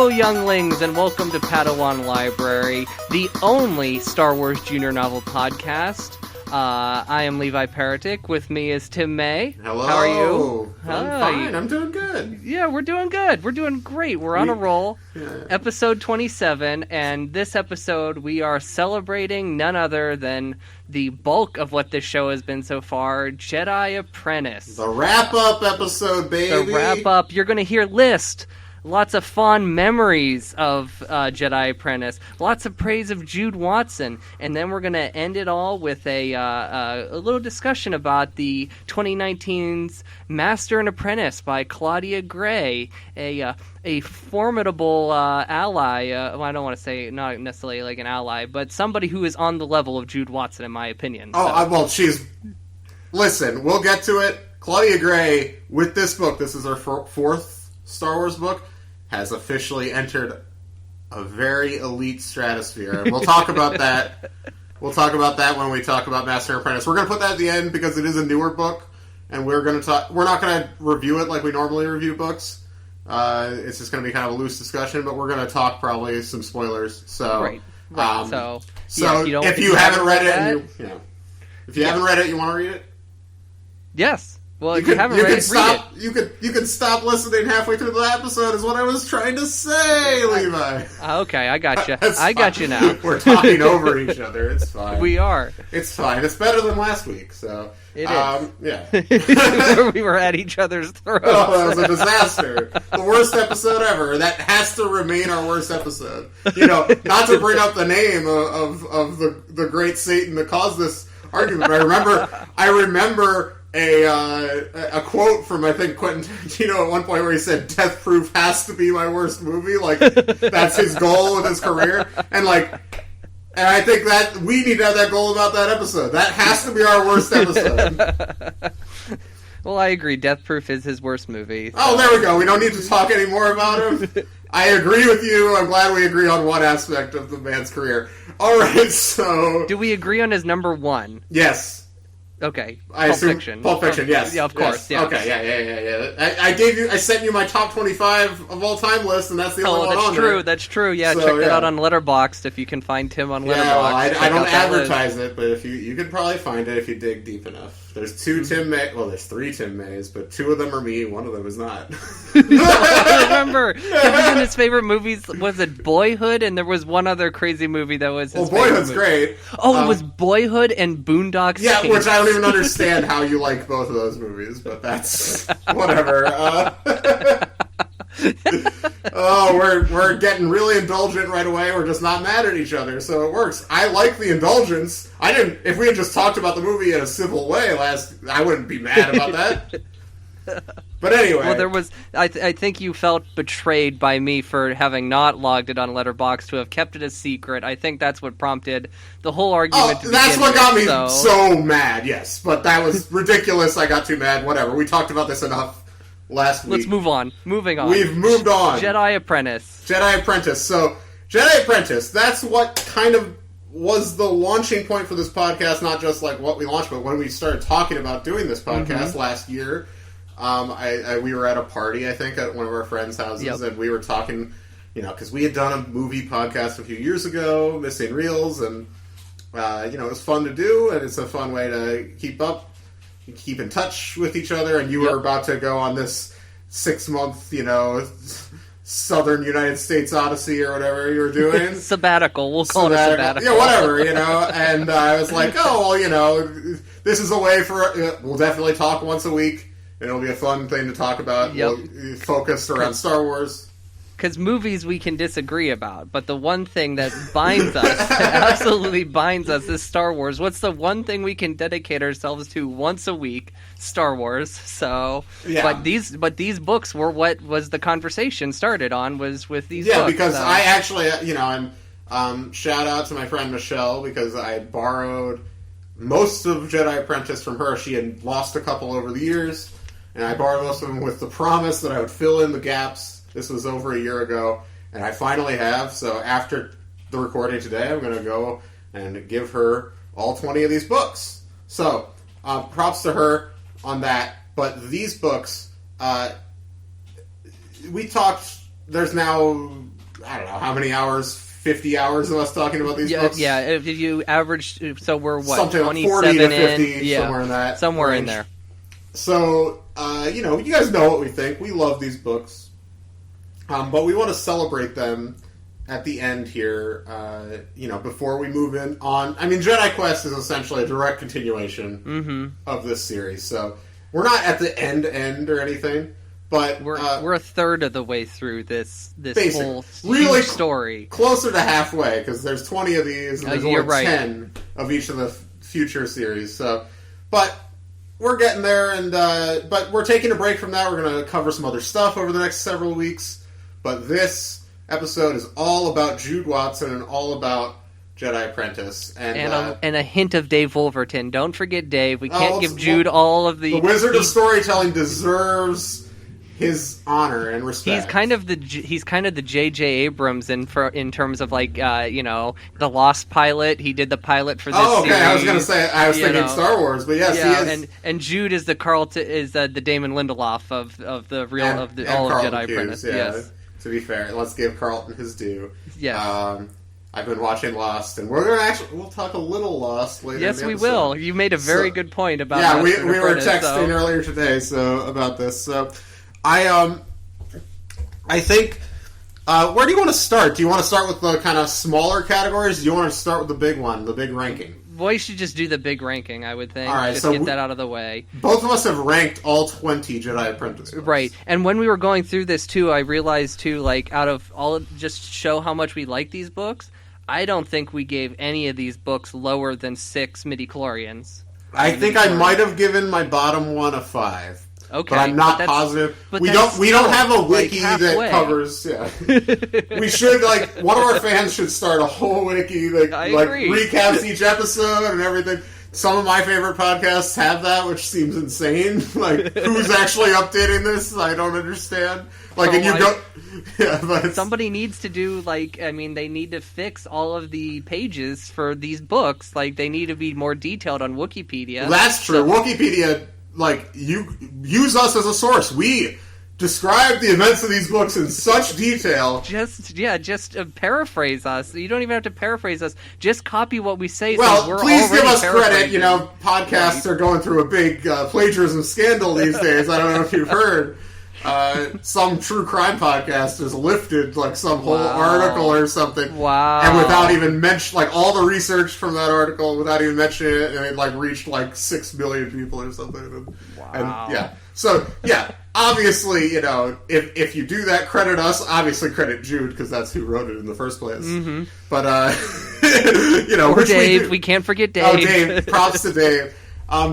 Younglings, and welcome to Padawan Library, the only Star Wars junior novel podcast. I am Levi Paratic. With me is Tim May. Hello. How are you? I'm fine. I'm doing good. Yeah, we're doing good. We're doing great. We're on a roll. Yeah. Episode 27, and this episode we are celebrating none other than the bulk of what this show has been so far, Jedi Apprentice. The wrap-up episode, baby. The wrap-up. You're going to hear list. Lots of fond memories of Jedi Apprentice. Lots of praise of Jude Watson. And then we're going to end it all with a little discussion about the 2019's Master and Apprentice by Claudia Gray, a formidable ally. Well, I don't want to say not necessarily like an ally, but somebody who is on the level of Jude Watson, in my opinion. Well, she's... Listen, we'll get to it. Claudia Gray, with this book, this is her fourth Star Wars book, has officially entered a very elite stratosphere. And we'll talk about that. We'll talk about that when we talk about Master and Apprentice. We're going to put that at the end because it is a newer book, and we're going to talk. We're not going to review it like we normally review books. It's just going to be kind of a loose discussion, but we're going to talk probably some spoilers. So, right. So if you haven't read it, if you haven't read it, you want to read it. Yes. Well, if you haven't read it, read it. You can stop listening halfway through the episode is what I was trying to say, Levi. Okay, I got you. I got you now. We're talking over each other. It's fine. We are. It's fine. It's better than last week. So it is. Yeah. We were at each other's throats. Oh, that was a disaster. The worst episode ever. That has to remain our worst episode. Not to bring up the name of the great Satan that caused this argument. But I remember. A quote from, I think, Quentin Tarantino at one point where he said, "Death Proof has to be my worst movie." Like, that's his goal with his career. And I think that we need to have that goal about that episode. That has to be our worst episode. Well, I agree. Death Proof is his worst movie. So. Oh, there we go. We don't need to talk any more about him. I agree with you. I'm glad we agree on one aspect of the man's career. All right, so... Do we agree on his number one? Yes. Okay, Pulp Fiction, yes. Yeah, of course, yes. Okay, yeah. I sent you my top 25 of all time list, and that's the only one on there. That's true, yeah. So, check that out on Letterboxd if you can find Tim on Letterboxd. Yeah, well, I don't advertise it, but if you could probably find it if you dig deep enough. There's there's 3 Tim Mays, but 2 of them are me, 1 of them is not. I remember, Tim his favorite movies, was it Boyhood? And there was one other crazy movie that was his favorite Boyhood's movie. Great. Oh, it was Boyhood and Boondocks. Yeah, which I don't even understand how you like both of those movies, but that's whatever. We're getting really indulgent right away. We're just not mad at each other, so it works. I like the indulgence. If we had just talked about the movie in a civil way I wouldn't be mad about that. But anyway. Well, there was... I think you felt betrayed by me for having not logged it on Letterboxd, to have kept it a secret. I think that's what prompted the whole argument to that's what got me so mad, yes. But that was ridiculous. I got too mad. Whatever. We talked about this enough last week. Let's move on. Moving on. We've moved on. Jedi Apprentice. So, Jedi Apprentice, that's what kind of was the launching point for this podcast, not just like what we launched, but when we started talking about doing this podcast last year. We were at a party, I think, at one of our friends' houses, and we were talking, because we had done a movie podcast a few years ago, Missing Reels, and, it was fun to do, and it's a fun way to keep in touch with each other, and you were about to go on this 6-month, Southern United States Odyssey or whatever you were doing. Sabbatical. We'll call it a sabbatical. Yeah, whatever, And I was like, oh, well, this is a way for... we'll definitely talk once a week. And it'll be a fun thing to talk about. Yep. We'll focus around Star Wars. Because movies we can disagree about, but the one thing that binds us, absolutely binds us, is Star Wars. What's the one thing we can dedicate ourselves to once a week? Star Wars. So, yeah. But these books were what was the conversation started on, was with these books. Yeah, because so. I actually, and shout out to my friend Michelle, because I borrowed most of Jedi Apprentice from her. She had lost a couple over the years, and I borrowed most of them with the promise that I would fill in the gaps. This was over a year ago, and I finally have. So after the recording today, I'm going to go and give her all 20 of these books. So props to her on that. But these books, we talked, there's now, I don't know, how many hours? 50 hours of us talking about these books? Yeah, if you average, so we're what, something 27 like 40 to 50, in? somewhere in that somewhere range. In there. So, you guys know what we think. We love these books. But we want to celebrate them at the end here, before we move in on... I mean, Jedi Quest is essentially a direct continuation of this series, so we're not at the end or anything, but... We're a third of the way through this whole really story. Closer to halfway, because there's 20 of these, and there's only right. 10 of each of the future series, so... But... We're getting there, and but we're taking a break from that. We're going to cover some other stuff over the next several weeks. But this episode is all about Jude Watson and all about Jedi Apprentice. And a hint of Dave Wolverton. Don't forget Dave. We can't give Jude all of the... The Wizard of Storytelling deserves his honor and respect. He's kind of the J.J. Abrams in terms of the Lost pilot. He did the pilot for this series. I was going to say I was thinking Star Wars, but yes, he is. And Jude is the the Damon Lindelof of all of Jedi Apprentice. Yeah. Yes. To be fair, let's give Carlton his due. Yeah. I've been watching Lost, and we'll talk a little Lost later. Yes, in the we episode. will. You made a very good point about. Yeah, Master we were Apprentice, texting earlier today about this. So, I think. Where do you want to start? Do you want to start with the kind of smaller categories? Do you want to start with the big one, the big ranking? Well, you should just do the big ranking, I would think. All right, just get that out of the way. Both of us have ranked all 20 Jedi Apprentice books. Right, and when we were going through this, too, I realized, too, out of all, just show how much we like these books, I don't think we gave any of these books lower than 6 midichlorians. I think I might have given my bottom one a 5. Okay, but I'm not positive. But we don't have a wiki that covers. Yeah, we should one of our fans should start a whole wiki that recaps each episode and everything. Some of my favorite podcasts have that, which seems insane. Who's actually updating this? I don't understand. But somebody needs to do they need to fix all of the pages for these books. They need to be more detailed on Wikipedia. That's true. Wikipedia. You use us as a source. We describe the events of these books in such detail. Just paraphrase us. You don't even have to paraphrase us. Just copy what we say. Well, we're please give us credit. Right. Podcasts are going through a big plagiarism scandal these days. I don't know if you've heard. Some true crime podcast has lifted some whole article or something. Wow. And without even mention all the research from that article, without even mentioning it, and it reached 6 million people or something. Wow. And yeah. So yeah, obviously, if you do that, credit us. Obviously, credit Jude because that's who wrote it in the first place. Mm-hmm. But or Dave. We can't forget Dave. Oh, Dave! Props to Dave.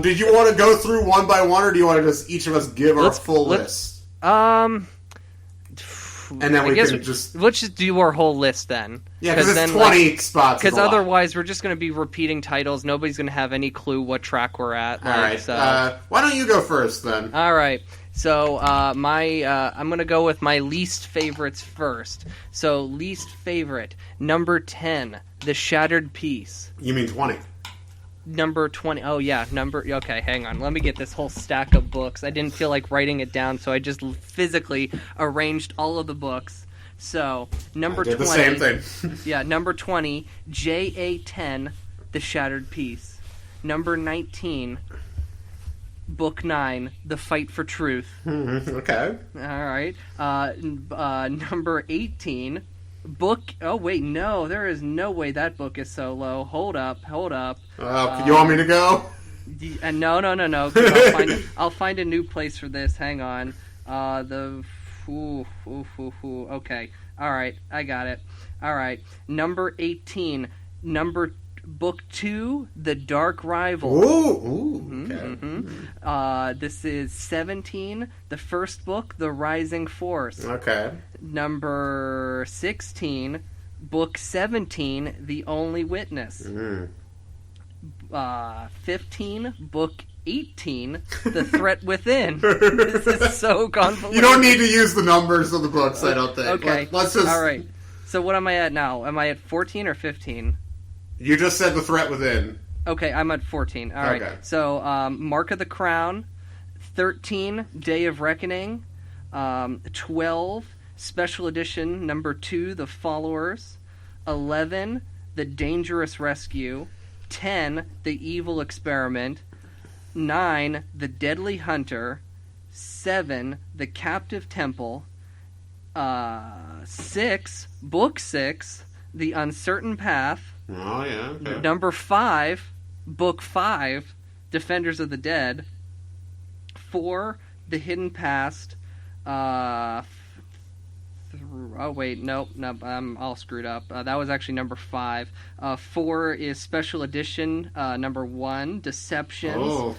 Did you want to go through one by one, or do you want to just each of us give our full list? And then let's just do our whole list then. Yeah, because it's 20 spots. Because otherwise, we're just going to be repeating titles. Nobody's going to have any clue what track we're at. All right. Why don't you go first then? All right. So I'm going to go with my least favorites first. So least favorite, number 10, The Shattered Piece. You mean 20? Number 20. Oh, yeah. Okay, hang on. Let me get this whole stack of books. I didn't feel like writing it down, so I just physically arranged all of the books. So, number 20. The same thing. Yeah, number 20, JA10, The Shattered Piece. Number 19, Book 9, The Fight for Truth. Okay. All right. Number 18, book... Oh, wait, no. There is no way that book is so low. Hold up. You want me to go? No. 'Cause I'll find a new place for this. Hang on. Okay. All right. I got it. All right. Number 18. Book 2, The Dark Rival. Ooh. Okay. This is 17. The first book, The Rising Force. Okay. Number 16. Book 17, The Only Witness. 15, Book 18, The Threat Within. This is so convoluted. You don't need to use the numbers of the books, I don't think. Okay. Let's just... All right. So what am I at now? Am I at 14 or 15? You just said The Threat Within. Okay, I'm at 14. All right. Okay. So Mark of the Crown, 13, Day of Reckoning, 12, Special Edition number 2, The Followers, 11, The Dangerous Rescue, 10, The Evil Experiment, 9, The Deadly Hunter, 7, The Captive Temple, 6, Book 6, The Uncertain Path, Oh, yeah. Okay. number 5, Book 5, Defenders of the Dead, 4, The Hidden Past, oh wait, nope, I'm all screwed up. That was actually number 5. 4 is Special Edition, number 1, Deceptions. Oh,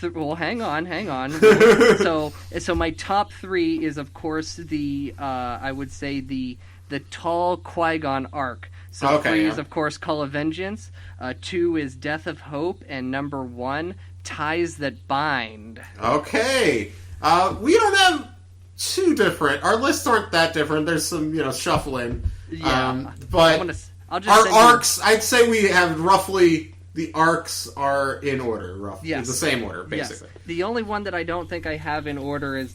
Well, hang on. So my top 3 is, of course, the I would say the tall Qui-Gon arc. So 3 is, of course, Call of Vengeance. 2 is Death of Hope, and number 1, Ties That Bind. Okay. We don't have too different. Our lists aren't that different. There's some, shuffling. Yeah. But I'll just our send arcs, I'd say we have roughly, the arcs are in order, roughly. Yes. The same order, basically. Yes. The only one that I don't think I have in order is,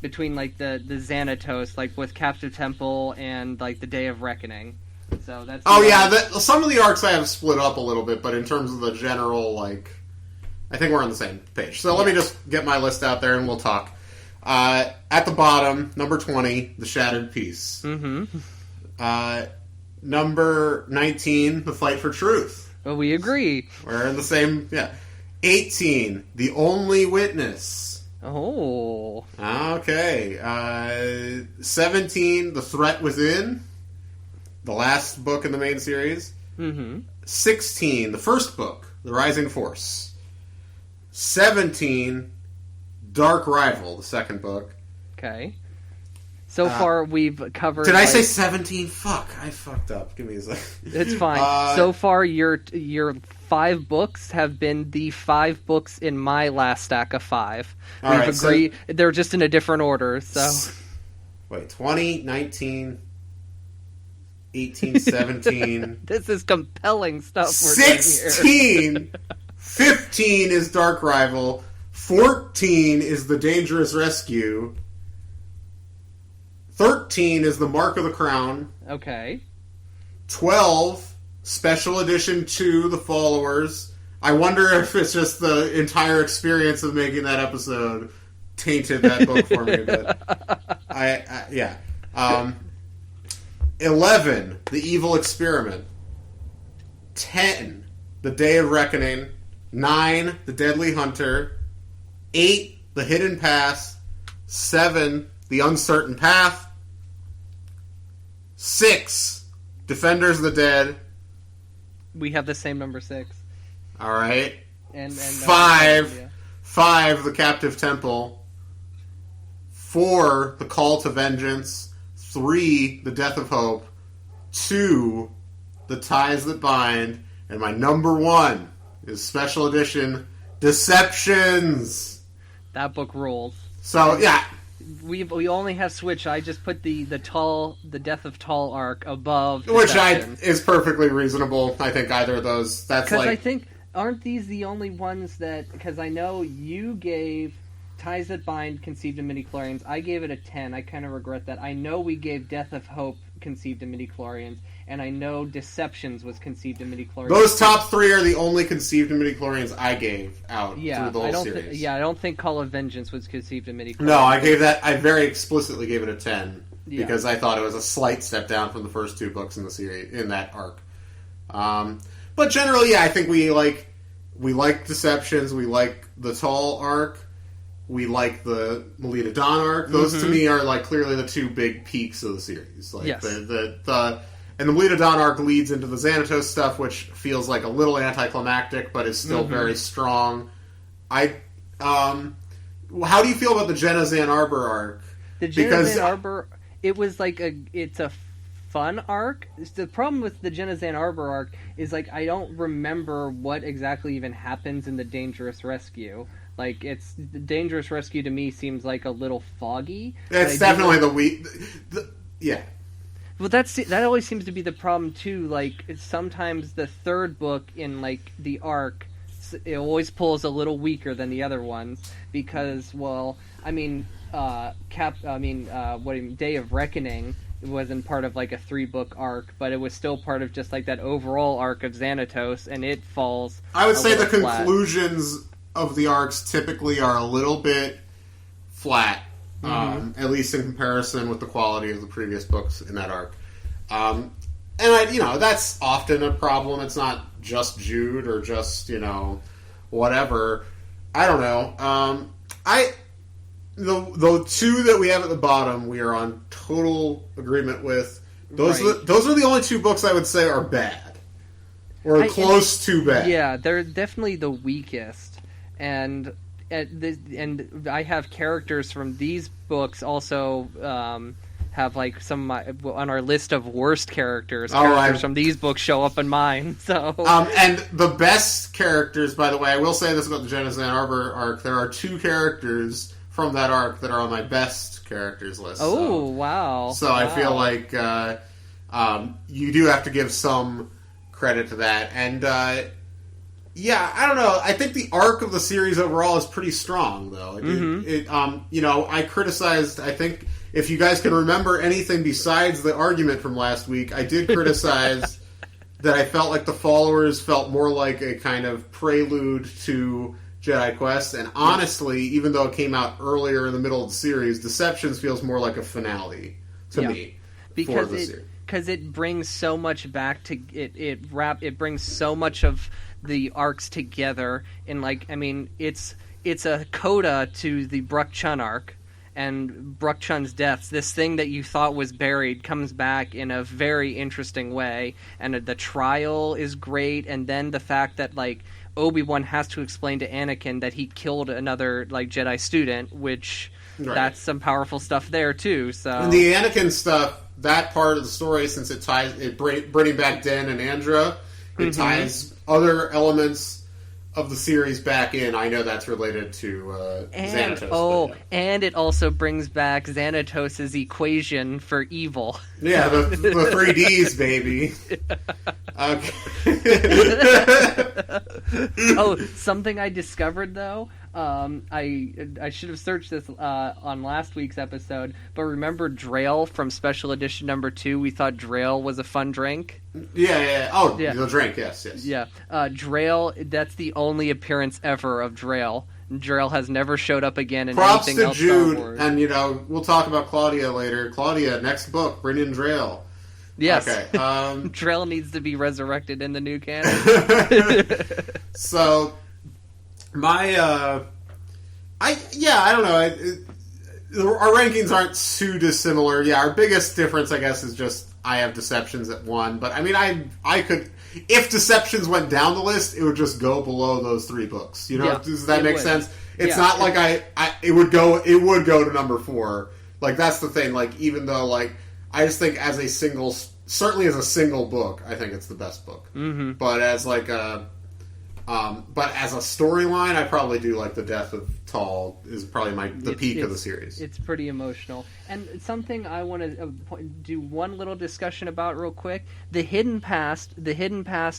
between, the Xanatos, with Captive Temple and, the Day of Reckoning. So that's... some of the arcs I have split up a little bit, but in terms of the general, I think we're on the same page. So let me just get my list out there and we'll talk. At the bottom, number 20, The Shattered Peace. Mm-hmm. Number 19, The Fight for Truth. Well, we agree. We're in the same... Yeah. 18, The Only Witness. Oh. Okay. 17, The Threat Within. The last book in the main series. Mm-hmm. 16, the first book, The Rising Force. 17, Dark Rival, the second book. Okay. So far, we've covered... Did I say 17? Fuck, I fucked up. Give me a second. It's fine. So far, your 5 books have been the 5 books in my last stack of 5. We've agreed. They're just in a different order, so... Wait, 20, 19... 18, 17... This is compelling stuff we're 16! 15 is Dark Rival. 14 is The Dangerous Rescue. 13 is The Mark of the Crown. Okay. 12, Special Edition 2, The Followers. I wonder if it's just the entire experience of making that episode tainted that book for me. But yeah. 11, The Evil Experiment. 10, The Day of Reckoning. 9, The Deadly Hunter. 8, The Hidden Path. 7, The Uncertain Path. 6, Defenders of the Dead. We have the same number 6. All right. And 5, The Captive Temple. 4, The Call to Vengeance. 3, The Death of Hope. 2, The Ties That Bind. And my number 1 is Special Edition Deceptions. That book rules. So, yeah. We only have Switch. I just put the Death of Tall arc above Which Deception. is perfectly reasonable. I think either of those. That's because I think, aren't these the only ones that... Because I know you gave Ties That Bind Conceived in Midichlorians. I gave it a 10. I kind of regret that. I know we gave Death of Hope Conceived in Midichlorians. and I know Deceptions was conceived in midichlorians. Those top 3 are the only conceived in midichlorians I gave out through the whole series. I don't think Call of Vengeance was conceived in midichlorians. No, I very explicitly gave it a 10 because I thought it was a slight step down from the first 2 books in the series in that arc. But generally, I think we like Deceptions, we like the Tall arc, we like the Melita Dawn arc. Those to me are clearly the 2 big peaks of the series. Yes. And the Melita Dawn arc leads into the Xanatos stuff, which feels like a little anticlimactic, but is still very strong. How do you feel about the Jenna Zan Arbor arc? The Jenna Zan Arbor, it was it's a fun arc. The problem with the Jenna Zan Arbor arc is I don't remember what exactly even happens in the Dangerous Rescue. The Dangerous Rescue to me seems a little foggy. It's definitely the weak. Yeah. Well, that always seems to be the problem too. Sometimes the third book in the arc, it always pulls a little weaker than the other ones because, Day of Reckoning wasn't part of a 3-book arc, but it was still part of just that overall arc of Xanatos, and it falls. I would say the conclusions of the arcs typically are a little bit flat, at least in comparison with the quality of the previous books in that arc. And that's often a problem. It's not just Jude or just whatever. I don't know. The 2 that we have at the bottom, we are on total agreement with. Those are the only 2 books I would say are bad, or close to bad. Yeah, they're definitely the weakest. And I have characters from these books also have some on our list of worst characters. Characters from these books show up in mine. So and the best characters, by the way, I will say this about the Jenna Zan Arbor arc: there are 2 characters from that arc that are on my best characters list. Oh, wow! So I feel you do have to give some credit to that, and. Yeah, I don't know. I think the arc of the series overall is pretty strong, though. I criticized. I think if you guys can remember anything besides the argument from last week, I did criticize that I felt like the followers felt more like a kind of prelude to Jedi Quest, and honestly, even though it came out earlier in the middle of the series, Deceptions feels more like a finale to me because for the series. Because it brings so much back to it. It brings so much of the arcs together in it's a coda to the Bruck Chun arc and Bruck Chun's deaths. This thing that you thought was buried comes back in a very interesting way, and the trial is great, and then the fact that Obi-Wan has to explain to Anakin that he killed another Jedi student, which that's some powerful stuff there too. So and the Anakin stuff, that part of the story, since it ties bringing back Den and Andra, it ties other elements of the series back in. I know that's related to Xanatos. And it also brings back Xanatos' equation for evil. Yeah, the 3Ds, baby. Okay. Something I discovered, though, I should have searched this on last week's episode, but remember Drail from Special Edition number 2? We thought Drail was a fun drink. Yeah. Oh, yeah. The drink, yes. Yeah. Drail, that's the only appearance ever of Drail. Drail has never showed up again in Props anything to else. Jude, and we'll talk about Claudia later. Claudia, next book, bring in Drail. Yes. Okay. Drail needs to be resurrected in the new canon. So, I don't know. Our rankings aren't too dissimilar. Yeah, our biggest difference, I guess, is just I have Deceptions at 1. But I mean, I could, if Deceptions went down the list, it would just go below those 3 books. Does that make sense? It's not like it would go to number 4. That's the thing. Even though I just think certainly as a single book, I think it's the best book. Mm-hmm. But as but as a storyline, I probably do the death of Tall is probably the peak of the series. It's pretty emotional. And something I want to do one little discussion about real quick. The Hidden Past,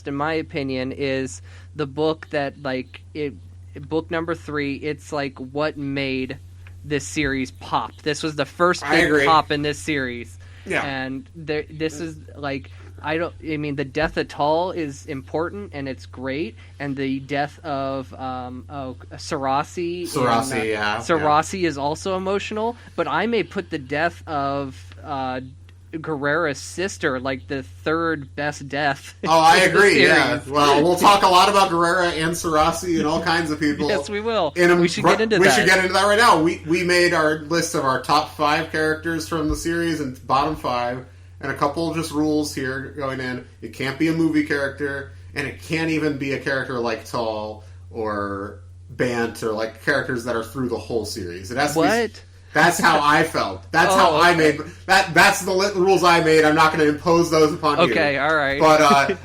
in my opinion, is the book that book number 3. It's what made this series pop. This was the first big pop in this series. Yeah. And this is I mean, the death of Tall is important and it's great, and the death of Sarasi. Sarasi is also emotional, but I may put the death of Guerrera's sister like the third best death. Oh, I agree. Yeah. Well, we'll talk a lot about Guerrera and Sarasi and all kinds of people. Yes, we will. We should get into that. We should get into that right now. We made our list of our top 5 characters from the series and bottom 5, and a couple of just rules here going in. It can't be a movie character, and it can't even be a character like Tall or Bant or like characters that are through the whole series. It has to be. That's how I felt. That's how I made that. That's the rules I made. I'm not going to impose those upon you. Okay, all right. But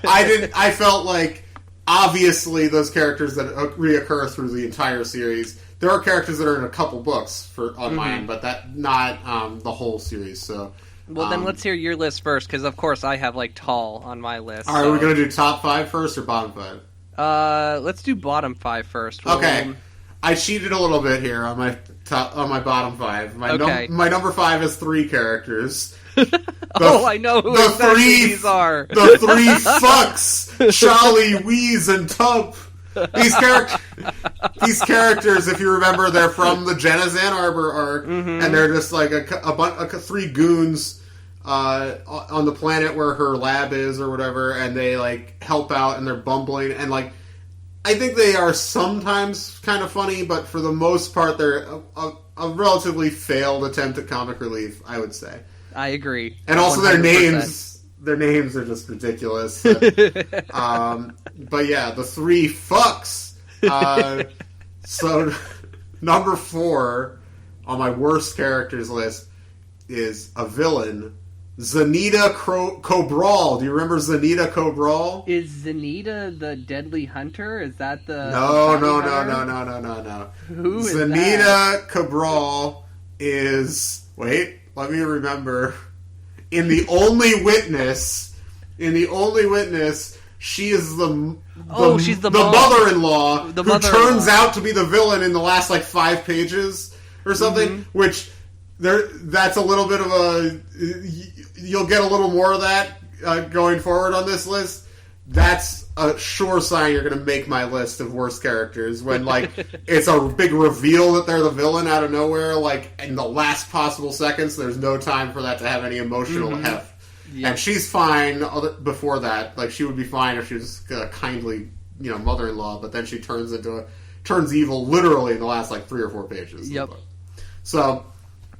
I didn't. I felt like obviously those characters that reoccur through the entire series. There are characters that are in a couple books on my end, but that not the whole series. So, well, then let's hear your list first, because of course I have like Tall on my list. All right, are we going to do top 5 first or bottom 5? Let's do bottom 5 first. Okay. I cheated a little bit here on my bottom 5. My number 5 is 3 characters. I know who exactly these are. The 3 fucks, Charlie, Wheeze, and Tump. These characters, if you remember, they're from the Gena's Arbor arc, and they're just like a 3 goons on the planet where her lab is or whatever, and they like help out, and they're bumbling, and like I think they are sometimes kind of funny, but for the most part, they're a relatively failed attempt at comic relief, I would say. I agree. And also 100%. Their names are just ridiculous. But yeah, the 3 fucks. So number 4 on my worst characters list is a villain, Zanita Cobral. Do you remember Zanita Cobral? Is Zanita the Deadly Hunter? Is that the... No. Who is Zanita Cobral is... Wait, let me remember. In The Only Witness, she is she's the mother-in-law who turns out to be the villain in the last, 5 pages or something, which... That's a little bit of a... You'll get a little more of that going forward on this list. That's a sure sign you're going to make my list of worst characters when, it's a big reveal that they're the villain out of nowhere, in the last possible seconds. There's no time for that to have any emotional heft. Yep. And she's fine before that. She would be fine if she was a kindly, mother-in-law, but then she turns evil literally in the last, 3 or 4 pages. Yep. So...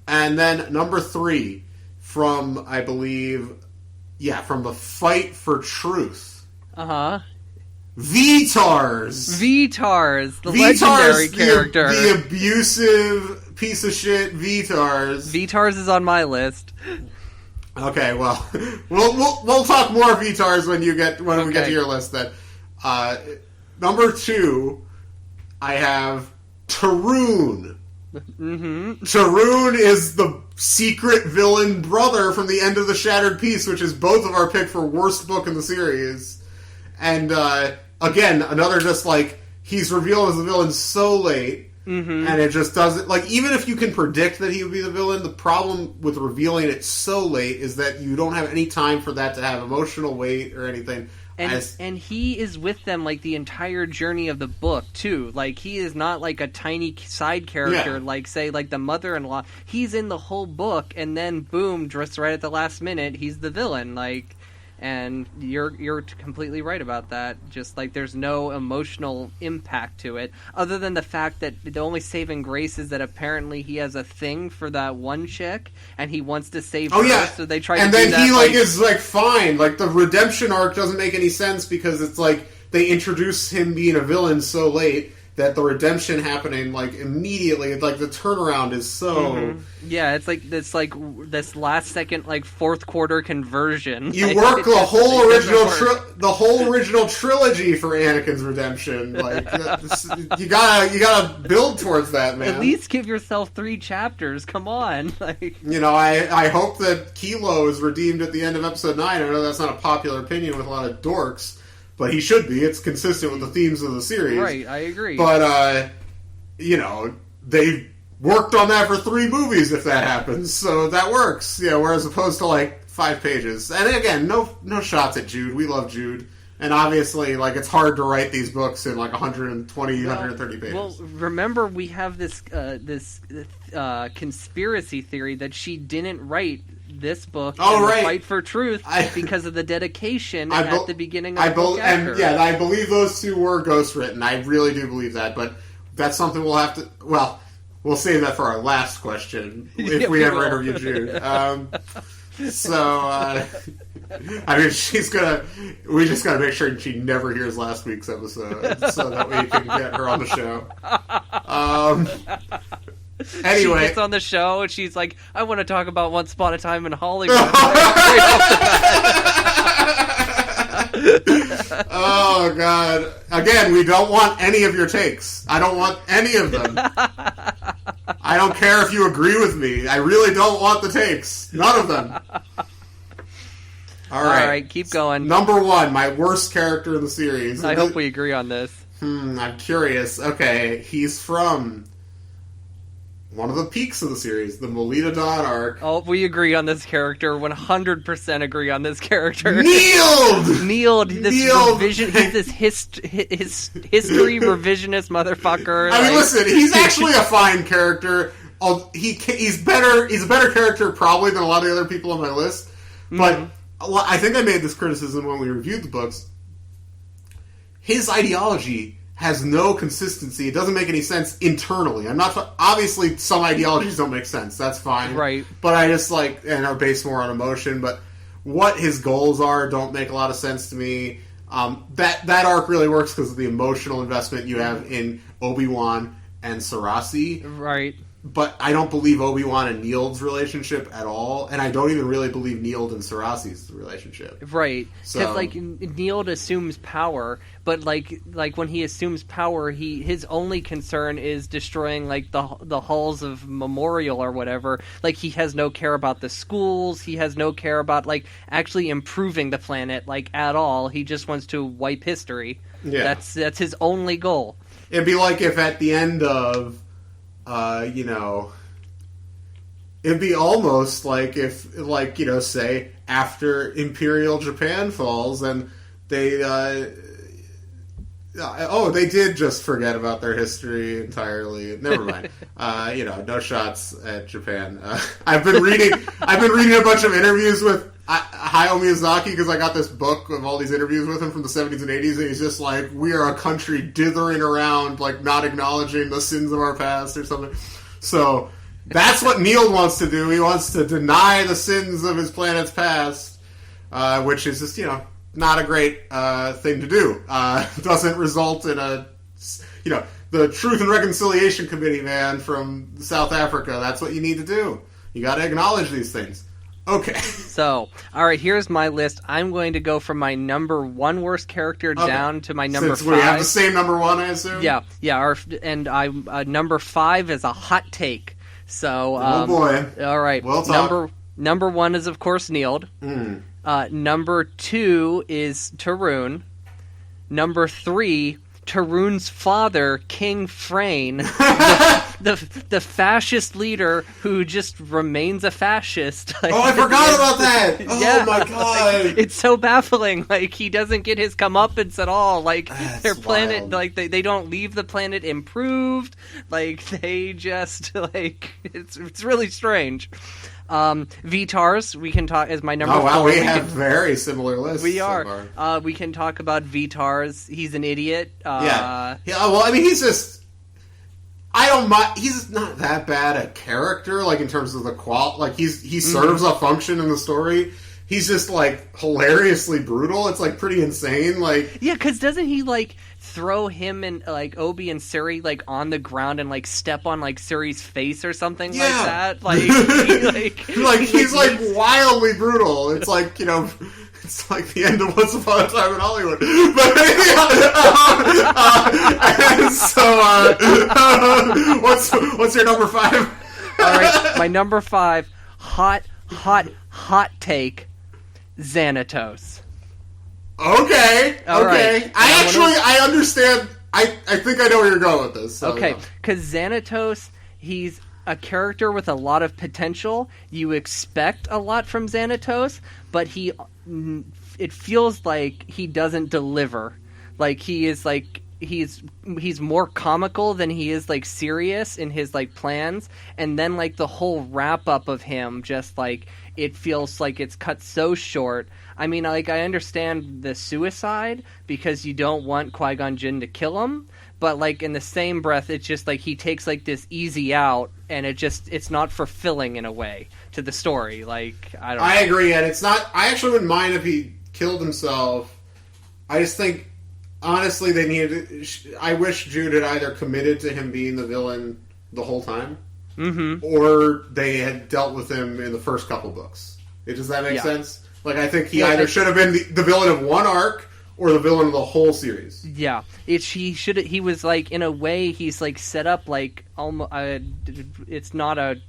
And then number 3, from, I believe, from the Fight for Truth. Uh-huh. Vitars, the legendary character. The abusive piece of shit Vitars. Vitars is on my list. Okay, well, we'll talk more Vitars when we get to your list then. Number 2, I have Tarun. Tarun is the secret villain brother from the End of the Shattered Peace, which is both of our pick for worst book in the series. And again, another just he's revealed as the villain so late, and it just doesn't even if you can predict that he would be the villain, the problem with revealing it so late is that you don't have any time for that to have emotional weight or anything. And he is with them the entire journey of the book too. He is not a tiny side character say the mother-in-law. He's in the whole book, and then boom, just right at the last minute, he's the villain. And you're completely right about that. Just there's no emotional impact to it, other than the fact that the only saving grace is that apparently he has a thing for that one chick, and he wants to save her. So they try and to do then that. He is fine. The redemption arc doesn't make any sense because it's they introduce him being a villain so late that the redemption happening immediately, the turnaround is so it's this last second fourth quarter conversion. You work the whole original trilogy for Anakin's redemption. You gotta build towards that, man. At least give yourself 3 chapters. Come on, I hope that Kilo is redeemed at the end of episode 9. I know that's not a popular opinion with a lot of dorks. But he should be. It's consistent with the themes of the series. Right, I agree. But, they worked on that for 3 movies if that happens. So that works. Whereas opposed to, 5 pages. And again, no shots at Jude. We love Jude. And obviously, like, it's hard to write these books in, like, 120, 130 pages. Well, remember, we have this conspiracy theory that she didn't write this book, The Fight for Truth, because of the dedication at the beginning of the book after. And, yeah, I believe those 2 were ghostwritten. I really do believe that, but that's something we'll have to... Well, we'll save that for our last question, if we ever interview Jude. I mean, we just gotta make sure she never hears last week's episode, so that we can get her on the show. Anyway. She gets on the show, and she's like, I want to talk about Once Upon a Time in Hollywood. Oh, God. Again, we don't want any of your takes. I don't want any of them. I don't care if you agree with me. I really don't want the takes. None of them. All right, keep going. Number 1, my worst character in the series. I hope we agree on this. I'm curious. Okay, he's from one of the peaks of the series, the Melita Dawn arc. Oh, we agree on this character. 100% agree on this character. Neeld! Revision. He's this history revisionist motherfucker. I mean, listen, he's actually a fine character. He's better. He's a better character probably than a lot of the other people on my list. But I think I made this criticism when we reviewed the books. His ideology has no consistency. It doesn't make any sense internally. Obviously, some ideologies don't make sense. That's fine. Right. But I just and are based more on emotion. But what his goals are don't make a lot of sense to me. That arc really works because of the emotional investment you have in Obi-Wan and Sarasi. Right. But I don't believe Obi-Wan and Neild's relationship at all, and I don't even really believe Nield and Sarasi's relationship. Right, because Nield assumes power, but like when he assumes power, his only concern is destroying the halls of Memorial or whatever. Like, he has no care about the schools. He has no care about actually improving the planet at all. He just wants to wipe history. Yeah, that's his only goal. It'd be like if at the end of it'd be almost like if, say, after Imperial Japan falls and they did just forget about their history entirely. Never mind. No shots at Japan. I've been reading a bunch of interviews with Hayao Miyazaki because I got this book of all these interviews with him from the 70s and 80s, and he's just like, we are a country dithering around, not acknowledging the sins of our past or something. So that's what Neil wants to do. He wants to deny the sins of his planet's past, which is just, not a great thing to do. Doesn't result in the Truth and Reconciliation Committee, man, from South Africa. That's what you need to do. You got to acknowledge these things. Okay. So, all right, here's my list. I'm going to go from my number 1 worst character down to my number 5. Since we have the same number 1, I assume? Yeah. Number 5 is a hot take. So, oh boy. All right. We'll talk. Number 1 is, of course, Nield. Number 2 is Tarun. Number 3, Tarun's father, King Frayne, the fascist leader who just remains a fascist. I forgot about that! Oh my god! It's so baffling. He doesn't get his comeuppance at all. That's their planet, wild. they don't leave the planet improved. They just, it's really strange. Vitars, we can talk as my number 4. Oh wow, we have very similar lists. We are. We can talk about Vitars. He's an idiot. Yeah. Well, I mean, he's just. I don't mind. He's not that bad a character, in terms of the he serves a function in the story. He's just hilariously brutal. It's pretty insane. Yeah, because doesn't he throw him and Obi and Suri on the ground and step on Suri's face or something like that? He's wildly brutal. It's it's the end of Once Upon a Time in Hollywood. But what's your number 5? All right, my number 5, hot take, Xanatos. Okay. Right. I understand. I think I know where you're going with this. So, okay, because Xanatos, he's a character with a lot of potential. You expect a lot from Xanatos, but it feels like he doesn't deliver. Like he is like he's more comical than he is like serious in his like plans, and then like the whole wrap up of him just like it feels like it's cut so short. I mean, like I understand the suicide because you don't want Qui-Gon Jinn to kill him, but like in the same breath it's just like he takes like this easy out, and it's not fulfilling in a way to the story. Like I agree, and it's not. I actually wouldn't mind if he killed himself. I just think, honestly, they needed. I wish Jude had either committed to him being the villain the whole time, or they had dealt with him in the first couple books. Does that make sense? Like, I think he either should have been the villain of one arc or the villain of the whole series. Yeah, he was like, in a way, he's like set up like almost. It's not a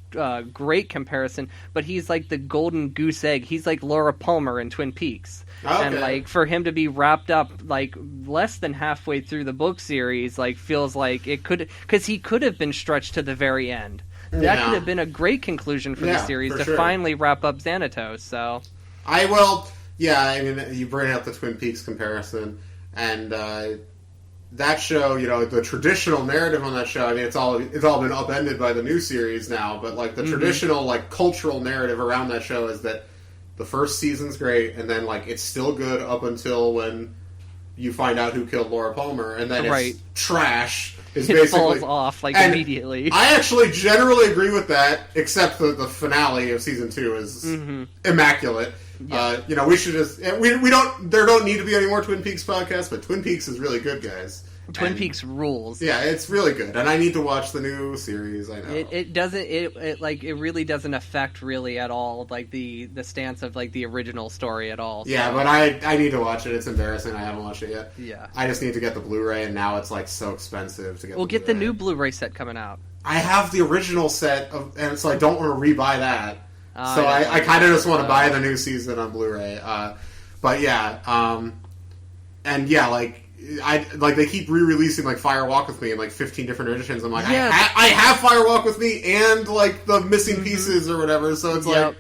great comparison, but he's like the golden goose egg. He's like Laura Palmer in Twin Peaks. Okay. And like for him to be wrapped up like less than halfway through the book series, like feels like it could, because he could have been stretched to the very end. That could have been a great conclusion for the series to finally wrap up Xanatos. So I mean, you bring up the Twin Peaks comparison, and that show, you know, the traditional narrative on that show. I mean, it's all been upended by the new series now, but like the traditional like cultural narrative around that show is that the first season's great, and then like it's still good up until when you find out who killed Laura Palmer, and then it's trash. It falls off like immediately. I actually generally agree with that, except the finale of season 2 is immaculate. Yeah. You know, we should just we don't. There don't need to be any more Twin Peaks podcasts, but Twin Peaks is really good, guys. Twin Peaks rules. Yeah, it's really good, and I need to watch the new series. I know it doesn't. It really doesn't affect really at all like the stance of like the original story at all. So. Yeah, but I need to watch it. It's embarrassing. I haven't watched it yet. Yeah, I just need to get the Blu-ray, and now it's like so expensive to get. We'll get the new Blu-ray set coming out. I have the original set, and so I don't want to rebuy that. So I kind of just want to buy the new season on Blu-ray. But yeah, and yeah, like. They keep re-releasing like Fire Walk with Me in like 15 different editions. I'm like, I have Fire Walk with Me and like the missing pieces or whatever. So it's like,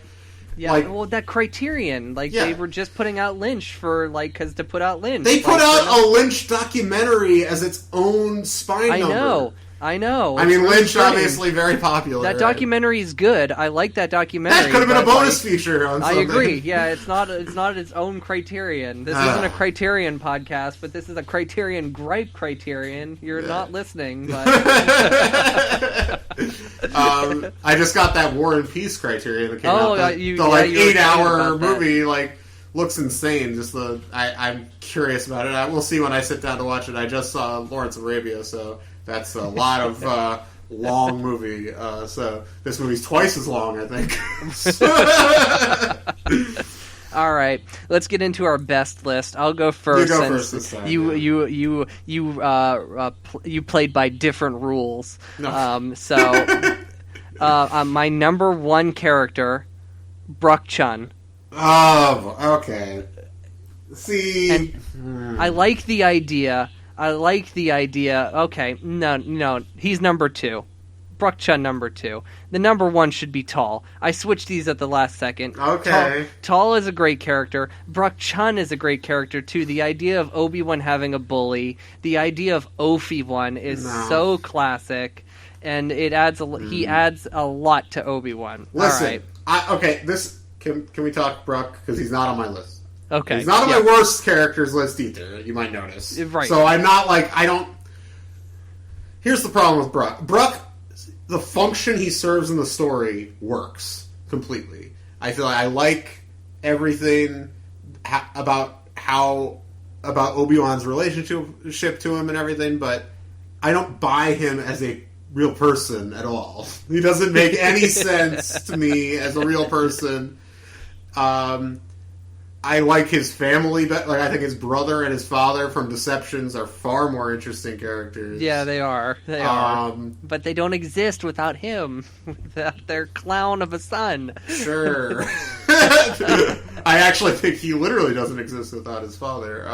well, that Criterion, like they were just putting out Lynch for like because to put out Lynch. They put out a Lynch documentary as its own spine number. I know. I mean, Lynch obviously very popular. That documentary is good. I like that documentary. That could have been a bonus feature on something. I agree. Yeah, it's not its own Criterion. This isn't a Criterion podcast, but this is a Criterion gripe Criterion. You're not listening, but I just got that War and Peace Criterion that came out. The 8-hour movie looks insane. Just I'm curious about it. We'll see when I sit down to watch it. I just saw Lawrence of Arabia, so that's a lot of long movie. So this movie's twice as long, I think. All right, let's get into our best list. I'll go first. You go first this time. You played by different rules. No. My number one character, Brooke Chun. Oh, okay. See, I like the idea. Okay, no, he's number 2. Brooke Chun number 2. The number 1 should be Tall. I switched these at the last second. Okay. Tall is a great character. Brooke Chun is a great character too. The idea of Obi-Wan having a bully, the idea of Ofi-Wan is so classic, and it adds he adds a lot to Obi-Wan. Listen, all right. Can we talk Brooke, because he's not on my list. Okay. He's not on my worst characters list either, you might notice. Right. So I'm not Here's the problem with Brooke. Brooke, the function he serves in the story works completely. I feel like I like everything about Obi-Wan's relationship to him and everything, but I don't buy him as a real person at all. He doesn't make any sense to me as a real person. I like his family, but I think his brother and his father from Deceptions are far more interesting characters. Yeah, they are. But they don't exist without him, without their clown of a son. Sure. I actually think he literally doesn't exist without his father.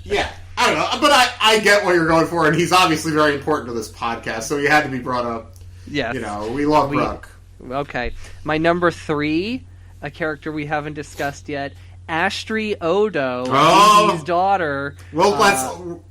Yeah. I don't know, but I get what you're going for, and he's obviously very important to this podcast, so he had to be brought up. Yes. You know, we love Brooke. Okay. My number 3, a character we haven't discussed yet, Astri Odo, Gigi's daughter. Well,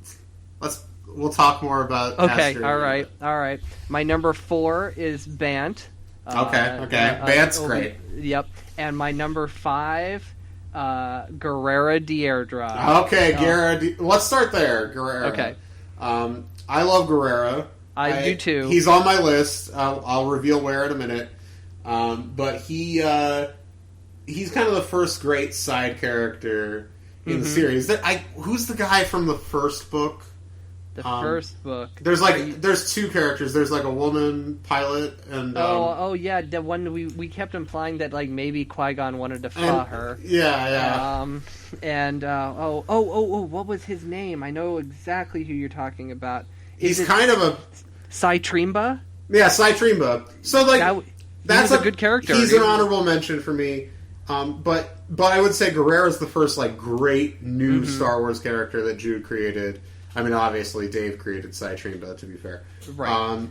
we'll talk more about Okay, Astri. all right. My number 4 is Bant. Okay. Bant's great. Yep. And my number 5, Guerrera Deirdre. Okay, Guerrera. Let's start there, Guerrera. Okay. I love Guerrera. I do too. He's on my list. I'll reveal where in a minute. But he's kind of the first great side character in the series. Who's the guy from the first book? The first book. There's 2 characters. There's like a woman pilot and yeah, the one we kept implying that like maybe Qui-Gon wanted to flaw her. Yeah. What was his name? I know exactly who you're talking about. He's kind of a Citrimba? Yeah, Citrimba. So that's a good character. He's an honorable mention for me. But I would say Guerrera's the first like great new Star Wars character that Jude created. I mean, obviously Dave created Citrimba, to be fair. Right.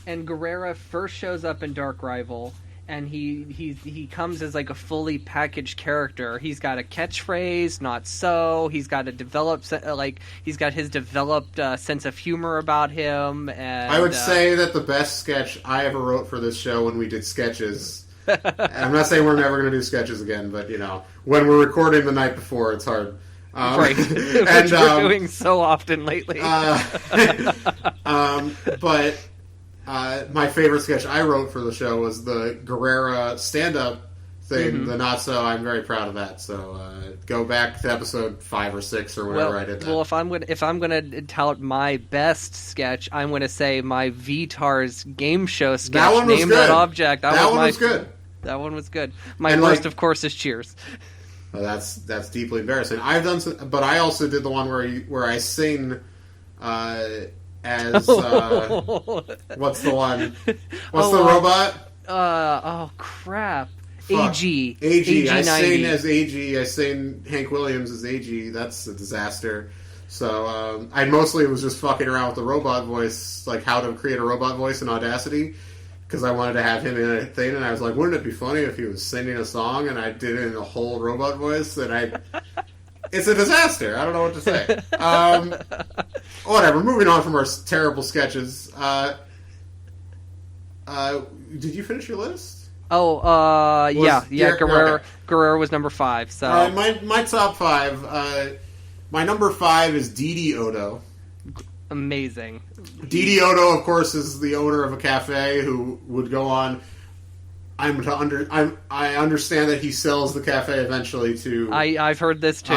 And Guerrera first shows up in Dark Rival, and he comes as like a fully packaged character. He's got a catchphrase, not so. He's got a developed his developed sense of humor about him. And I would say that the best sketch I ever wrote for this show when we did sketches. I'm not saying we're never going to do sketches again, but when we're recording the night before, it's hard. Right, which we're doing so often lately. But my favorite sketch I wrote for the show was the Guerrera stand-up thing, the not so. I'm very proud of that. So go back to episode 5 or 6 or whatever I did that. Well, if I'm gonna tout my best sketch, I'm gonna say my VTAR's game show sketch. That one was Name good. That object. That one was good. That one was good. My worst, of course, is Cheers. Well, that's deeply embarrassing. I've done some, but I also did the one where I sing as what's the one? What's the robot? Crap. Fuck. AG. I sing as AG. I sing Hank Williams as AG. That's a disaster. So I mostly was just fucking around with the robot voice, like how to create a robot voice in Audacity. Because I wanted to have him in a thing, and I was like, wouldn't it be funny if he was singing a song and I did it in a whole robot voice? It's a disaster. I don't know what to say. Whatever. Moving on from our terrible sketches. Did you finish your list? Guerrera was number 5. So my top 5. My number 5 is Didi Odo. Amazing. Didi Odo, of course, is the owner of a cafe who would go on. I understand that he sells the cafe eventually to. I've heard this too.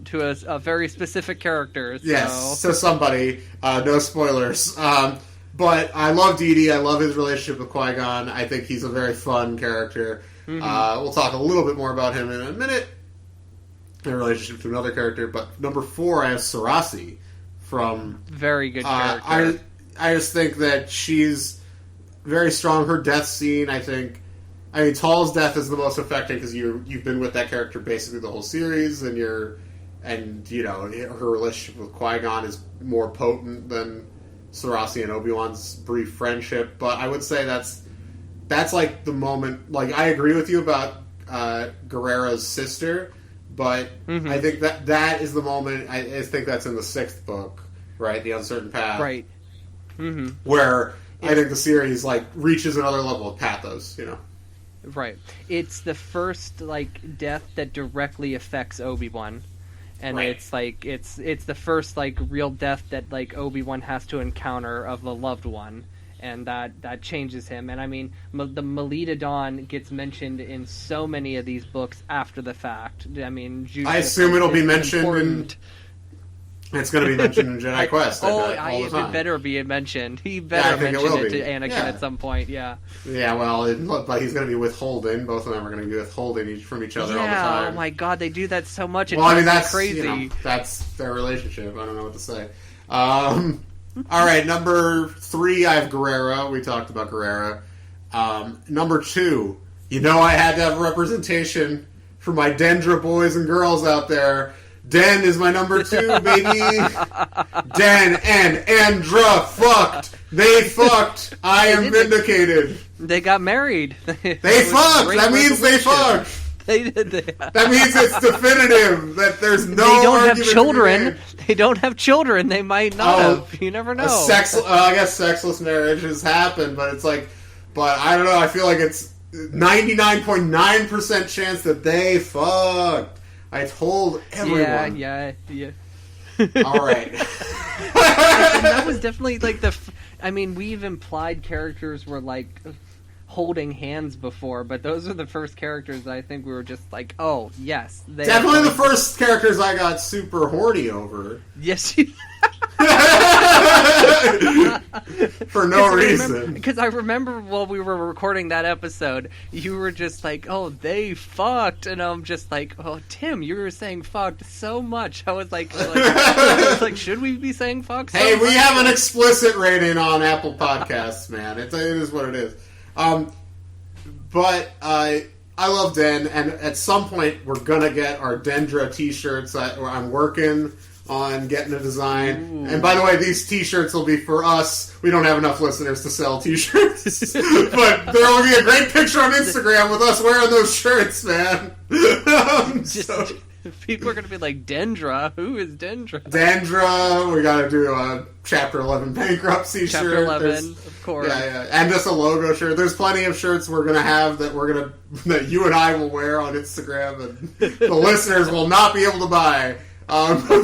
To a very specific character. So. Yes, to somebody. No spoilers. But I love Didi. I love his relationship with Qui-Gon. I think he's a very fun character. We'll talk a little bit more about him in a minute. In relationship to another character, but number 4, I have Sarasi. From very good character. I just think that she's very strong. Her death scene, I mean, Tall's death is the most affecting because you've been with that character basically the whole series, and her relationship with Qui-Gon is more potent than Sarasi and Obi-Wan's brief friendship. But I would say that's like the moment. Like I agree with you about Guerrera's sister. But I think that is the moment. I think that's in the 6th book, right? The Uncertain Path, right? Where I think the series reaches another level of pathos, Right. It's the first death that directly affects Obi-Wan, and right. it's the first real death that Obi-Wan has to encounter of a loved one. And that changes him. And I mean, the Melita Dawn gets mentioned in so many of these books after the fact. I mean, I assume it'll be mentioned it's going to be mentioned in Jedi Quest. It better be mentioned. He better mention it to Anakin at some point. Yeah. Yeah. Well, but he's going to be withholding. Both of them are going to be withholding from each other all the time. Oh my God, they do that so much. That's crazy. That's their relationship. I don't know what to say. All right, number 3, I have Guerrera. We talked about Guerrera. Number 2, I had to have representation for my Dendra boys and girls out there. Den is my number 2, baby. Den and Andra fucked. They fucked. I am vindicated. They got married. They fucked. That means they fucked. They did. That means it's definitive that there's no. They don't have argument children. They don't have children. They might not have. You never know. I guess sexless marriages happen, but it's like, but I don't know. I feel like it's 99.9% chance that they fucked. I told everyone. Yeah. All right. And that was definitely like I mean, we've implied characters were like holding hands before, but those are the first characters that I think we were just like, oh yes, definitely the first characters I got super horny over. Yes, you. For no reason. Because I remember while we were recording that episode, you were just like, "Oh, they fucked," and I'm just like, "Oh, Tim, you were saying fucked so much." I was like, should we be saying fuck? So hey, we much? have an explicit rating on Apple Podcasts, man. It is what it is. But I love Den, and at some point we're gonna get our Dendra T-shirts. I'm working on getting a design. Ooh. And by the way, these T-shirts will be for us. We don't have enough listeners to sell T-shirts, but there will be a great picture on Instagram with us wearing those shirts, man. People are going to be like, Dendra? Who is Dendra? Dendra, we got to do a Chapter 11 bankruptcy Chapter shirt. 11, of course. Yeah, and just a logo shirt. There's plenty of shirts we're going to have that you and I will wear on Instagram, and the listeners will not be able to buy. It'll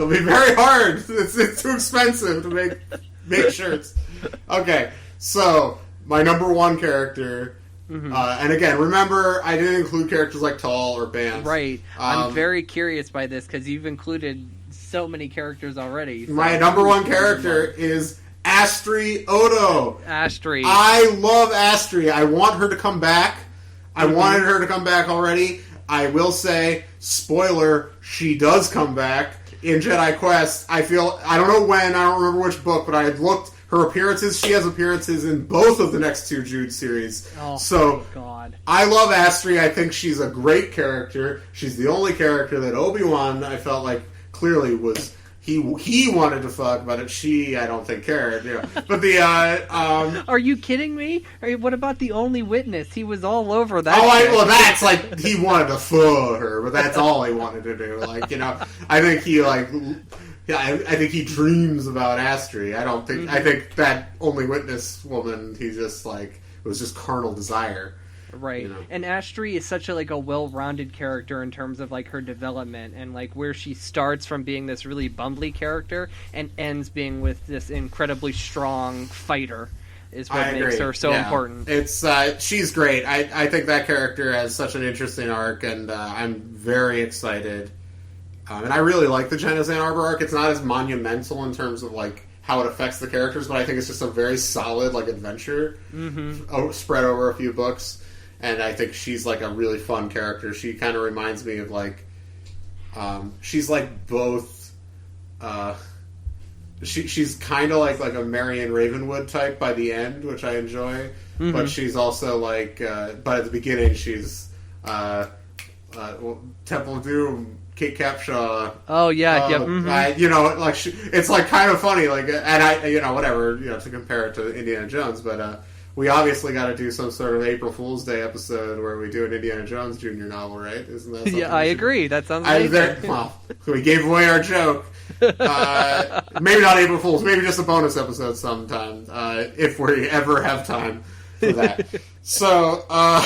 be very hard. It's too expensive to make shirts. Okay, so my number 1 character. Mm-hmm. And again, remember, I didn't include characters like Tall or Bant. Right. I'm very curious by this because you've included so many characters already. So. My number 1 character is Astri Odo. Astri. I love Astri. I want her to come back. I wanted her to come back already. I will say, spoiler, she does come back in Jedi Quest. I don't know when, I don't remember which book, but I had looked. Her appearances, she has appearances in both of the next 2 Jude series. Oh, so, God. I love Astri. I think she's a great character. She's the only character that Obi-Wan, I felt like, clearly was... He wanted to fuck, but I don't think, cared. You know. But the... Are you kidding me? What about the only witness? He was all over that. Well, that's like, he wanted to fuck her, but that's all he wanted to do. Like, you know, I think he, like... Yeah, I think he dreams about Astri. I think that only witness woman, he just like, it was just carnal desire. Right. You know? And Astri is such a well-rounded character in terms of like her development and like where she starts from being this really bumbly character and ends being with this incredibly strong fighter is what makes her so important. It's she's great. I think that character has such an interesting arc, and I'm very excited. And I really like the Jenna's Ann Arbor arc. It's not as monumental in terms of like how it affects the characters, but I think it's just a very solid like adventure spread over a few books. And I think she's like a really fun character. She kind of reminds me of like she's like both. She's kind of like a Marion Ravenwood type by the end, which I enjoy. Mm-hmm. But she's also like, but at the beginning she's Temple of Doom. Kate Capshaw. Oh yeah, yeah. Mm-hmm. It's like kind of funny, like, and whatever, to compare it to Indiana Jones, but we obviously got to do some sort of April Fool's Day episode where we do an Indiana Jones Jr. novel, right? Isn't that something? Yeah, I agree. That sounds amazing. We gave away our joke. Maybe not April Fool's, maybe just a bonus episode sometime, if we ever have time for that. So, all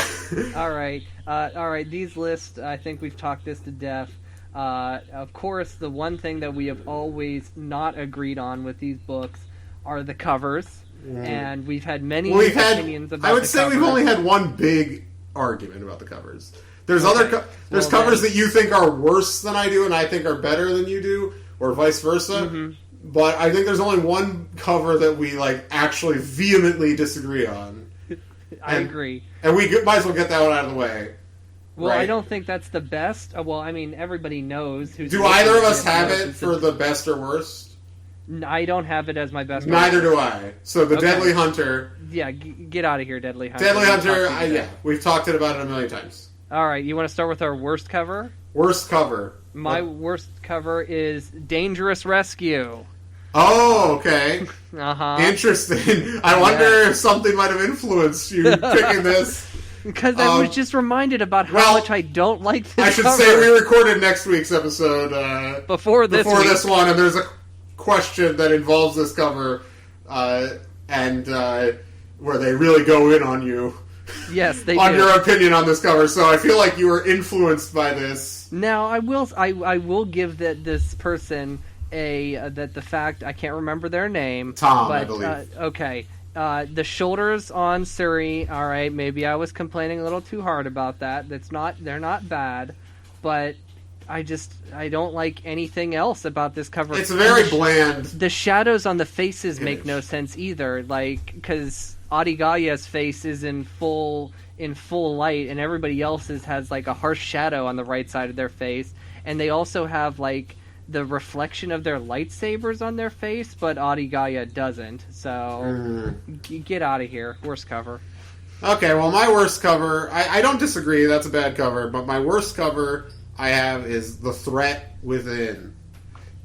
right. These lists, I think we've talked this to death. Of course, the one thing that we have always not agreed on with these books are the covers, and we've had many opinions about. I would say we've only had one big argument about the covers. There's covers that you think are worse than I do, and I think are better than you do, or vice versa. Mm-hmm. But I think there's only one cover that we like actually vehemently disagree on. I agree, and we might as well get that one out of the way. Well, right. I don't think that's the best. Well, I mean, everybody knows who's... Do either of us have it for the best or worst? I don't have it as my best. Neither do I. So the Deadly Hunter... Yeah, get out of here, Deadly Hunter. Deadly Hunter, we've talked about it a million times. All right, you want to start with our worst cover? Worst cover. My worst cover is Dangerous Rescue. Oh, okay. Uh-huh. Interesting. I wonder if something might have influenced you picking this. Because I was just reminded about how much I don't like this I should cover. say we recorded next week's episode before this one, and there's a question that involves this cover, and where they really go in on you. Yes, they on do. your opinion on this cover. So I feel like you were influenced by this. Now I will give this person the fact I can't remember their name. Tom, but, I believe. Okay. The shoulders on Suri, all right, maybe I was complaining a little too hard about that. They're not bad, but I don't like anything else about this cover. It's very bland. The shadows on the faces make no sense either, like, because Adigaya's face is in full light, and everybody else's has like a harsh shadow on the right side of their face, and they also have like the reflection of their lightsabers on their face, but Adigaya doesn't. So get out of here. Worst cover. Okay, well, my worst cover, I don't disagree, that's a bad cover, but my worst cover I have is The Threat Within,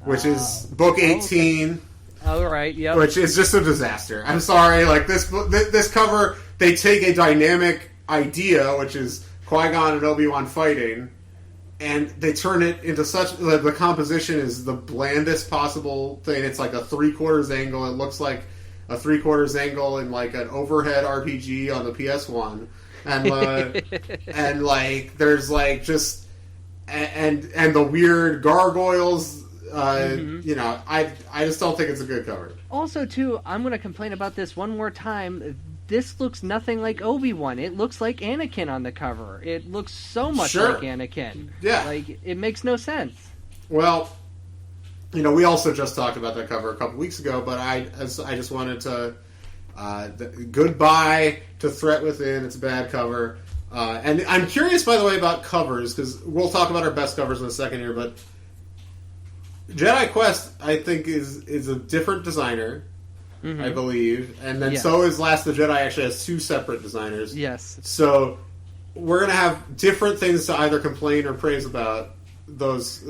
which is book 18. Okay. All right, yep. Which is just a disaster. I'm sorry, like this cover, they take a dynamic idea, which is Qui-Gon and Obi-Wan fighting, and they turn it into the composition is the blandest possible thing. It's like a 3/4 angle. It looks like a 3/4 angle in like an overhead RPG on the PS1, and like there's like just and the weird gargoyles. You know, I just don't think it's a good cover. Also, too, I'm going to complain about this one more time. This looks nothing like Obi-Wan. It looks like Anakin on the cover. It looks so much like Anakin. Yeah. Like, it makes no sense. Well, you know, we also just talked about that cover a couple weeks ago, but I just wanted to... goodbye to Threat Within. It's a bad cover. And I'm curious, by the way, about covers, because we'll talk about our best covers in a second here, but Jedi Quest, I think, is a different designer. Mm-hmm. I believe, and then so is Last of the Jedi. Actually, has two separate designers. Yes. So we're gonna have different things to either complain or praise about those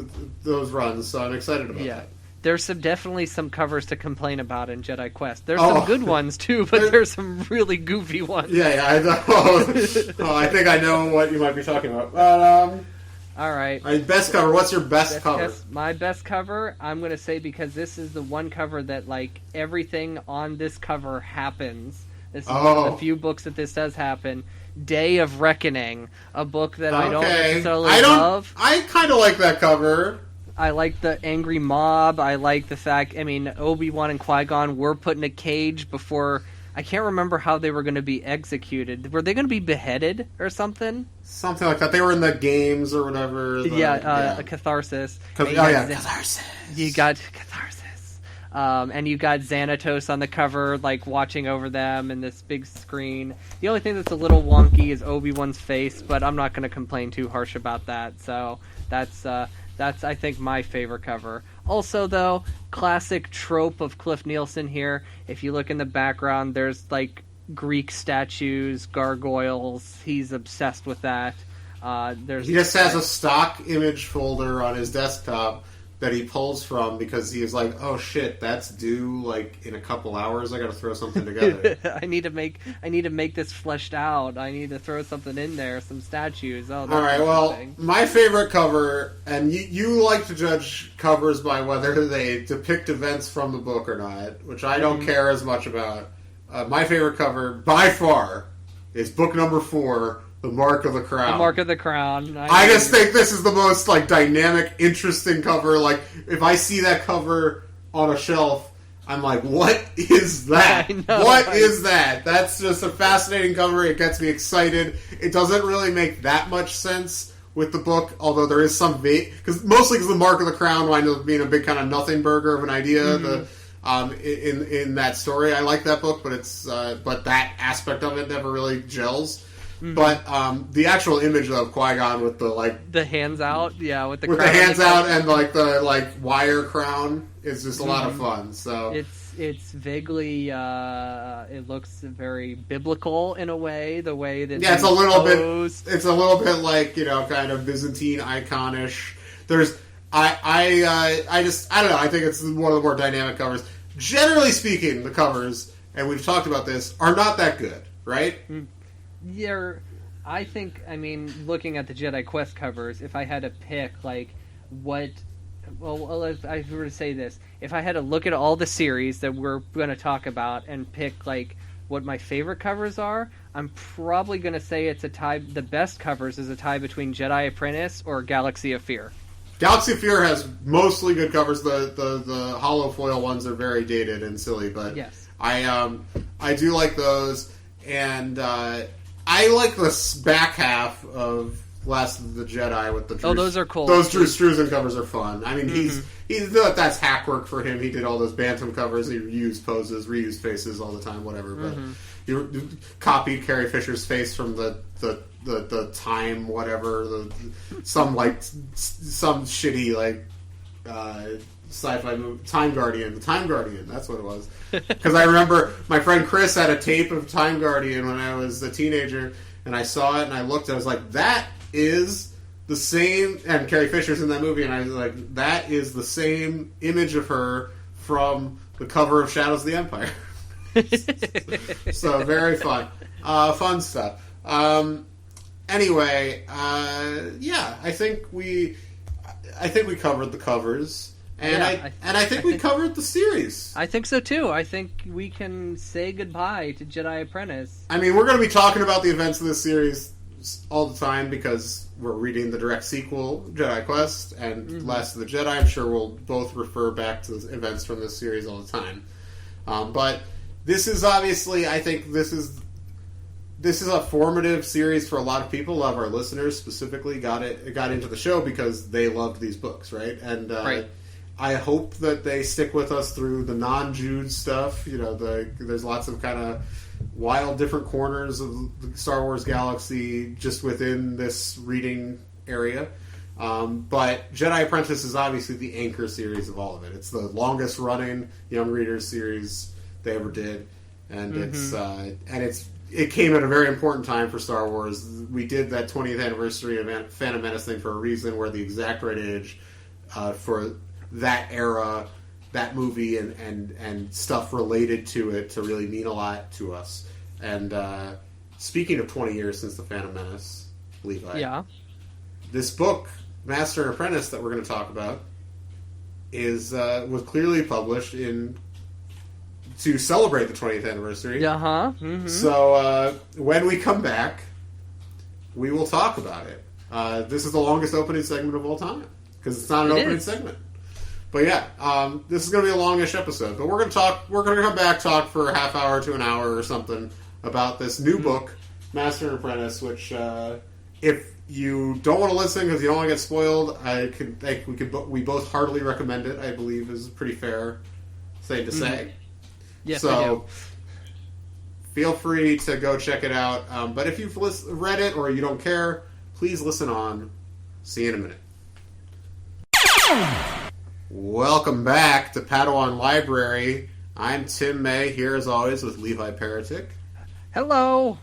runs. So I'm excited about that. There's definitely some covers to complain about in Jedi Quest. There's some good ones too, but there's some really goofy ones. Yeah, I know. I think I know what you might be talking about. All right. Best cover. What's your best cover? My best cover, I'm going to say, because this is the one cover that, like, everything on this cover happens. This is one of the few books that this does happen. Day of Reckoning, a book that I don't necessarily love. I kind of like that cover. I like the angry mob. I like the fact, I mean, Obi-Wan and Qui-Gon were put in a cage before... I can't remember how they were going to be executed. Were they going to be beheaded or something? Something like that. They were in the games or whatever. A catharsis. Catharsis. You got catharsis. And you got Xanatos on the cover, like, watching over them in this big screen. The only thing that's a little wonky is Obi-Wan's face, but I'm not going to complain too harsh about that. So that's I think, my favorite cover. Also, though, classic trope of Cliff Nielsen here. If you look in the background, there's, like, Greek statues, gargoyles. He's obsessed with that. He just has a stock image folder on his desktop that he pulls from because he is like, oh shit, that's due like in a couple hours. I got to throw something together. I need to make this fleshed out. I need to throw something in there, some statues. Oh, all right. Well, my favorite cover, and you like to judge covers by whether they depict events from the book or not, which I don't care as much about. My favorite cover by far is book number 4. The Mark of the Crown. The Mark of the Crown. I just think this is the most like dynamic, interesting cover. Like, if I see that cover on a shelf, I'm like, what is that? What is that? That's just a fascinating cover. It gets me excited. It doesn't really make that much sense with the book, although there is some mostly because the Mark of the Crown winds up being a big kind of nothing burger of an idea. In that story, I like that book, but it's but that aspect of it never really gels. But the actual image of Qui-Gon with the hands out, with the with crown the hands out and the wire crown is just a lot of fun. So it's vaguely it looks very biblical in a way. The way that it's a little bit like kind of Byzantine iconish. There's I don't know. I think it's one of the more dynamic covers. Generally speaking, the covers, and we've talked about this, are not that good, right? Yeah, I think. I mean, looking at the Jedi Quest covers, if I had to pick, if I were to say this, if I had to look at all the series that we're going to talk about and pick what my favorite covers are, I'm probably going to say it's a tie. The best covers is a tie between Jedi Apprentice or Galaxy of Fear. Galaxy of Fear has mostly good covers. The hollow foil ones are very dated and silly, but yes. I do like those, and I like the back half of Last of the Jedi with the Drew, those are cool. Those Drew Struzan covers are fun. I mean, he's that's hack work for him. He did all those Bantam covers. He reused poses, reused faces all the time, whatever. But you copied Carrie Fisher's face from the Time whatever some shitty sci-fi movie, Time Guardian. The Time Guardian, that's what it was. Because I remember my friend Chris had a tape of Time Guardian when I was a teenager, and I saw it and I looked and I was like, that is the same, and Carrie Fisher's in that movie, and I was like, that is the same image of her from the cover of Shadows of the Empire. So very fun. Fun stuff. Anyway, I think we covered the covers. And I think we covered the series. I think so too. I think we can say goodbye to Jedi Apprentice. I mean, we're going to be talking about the events of this series all the time because we're reading the direct sequel, Jedi Quest, and Last of the Jedi. I'm sure we'll both refer back to the events from this series all the time. But this is obviously, I think this is a formative series for a lot of people. A lot of our listeners specifically got into the show because they loved these books, right? And right. I hope that they stick with us through the non-Jude stuff. There's lots of kind of wild different corners of the Star Wars galaxy just within this reading area. But Jedi Apprentice is obviously the anchor series of all of it. It's the longest running young readers series they ever did, and it came at a very important time for Star Wars. We did that 20th anniversary of Phantom Menace thing for a reason. We're the exact right age for that era, that movie, and stuff related to it to really mean a lot to us. And speaking of 20 years since the Phantom Menace, Levi, this book, Master and Apprentice, that we're going to talk about, was clearly published to celebrate the 20th anniversary. So when we come back, we will talk about it. This is the longest opening segment of all time because it's not an opening segment. But this is going to be a longish episode. But we're going to talk. We're going to come back, talk for a half hour to an hour or something about this new book, Master and Apprentice. Which, if you don't want to listen because you don't want to get spoiled, we both heartily recommend it. I believe is a pretty fair thing to say. Yes, so feel free to go check it out. But if you've read it or you don't care, please listen on. See you in a minute. Welcome back to Padawan Library. I'm Tim May, here as always with Levi Paratic. Hello.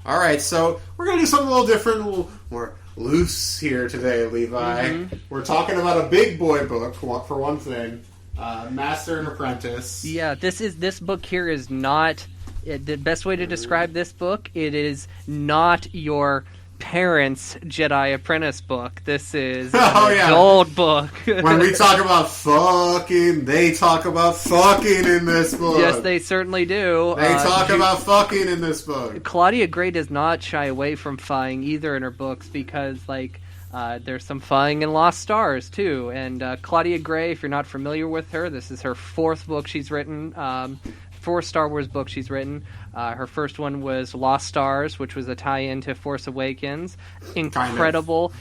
All right, so we're going to do something a little different, a little more loose here today, Levi. We're talking about a big boy book, for one thing. Master and Apprentice. Yeah, this book here is not... The best way to describe this book, it is not your parents' Jedi Apprentice book. This is an adult book. When we talk about fucking, they talk about fucking in this book. Yes, they certainly do. They talk about fucking in this book. Claudia Gray does not shy away from fucking either in her books because, there's some fucking in Lost Stars, too. And Claudia Gray, if you're not familiar with her, this is her fourth book she's written. Four Star Wars books she's written. Her first one was Lost Stars, which was a tie-in to Force Awakens. Incredible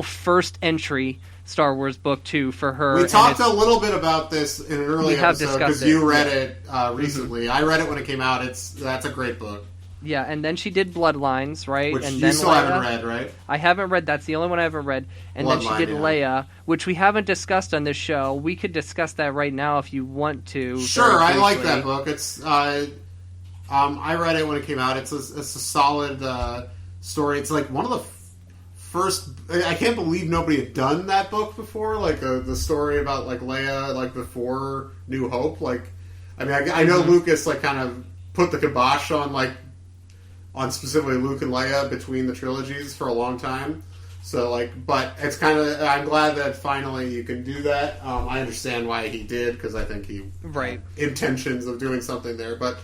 first entry Star Wars book, too, for her. We talked a little bit about this in an early episode because you read it recently. I read it when it came out. That's a great book. Yeah, and then she did Bloodlines, right? Which and you then still Leia. haven't read, right? I haven't read. That's the only one I haven't read. And then she did Leia, which we haven't discussed on this show. We could discuss that right now if you want to. Sure, I like that book. It's I read it when it came out. It's a solid story. It's like one of the first. I can't believe nobody had done that book before. Like the story about like Leia, like before New Hope. Like, I mean, I know Lucas like kind of put the kibosh on specifically Luke and Leia between the trilogies for a long time. So, like, but it's kind of, I'm glad that finally you can do that. I understand why he did, because I think he had intentions of doing something there. But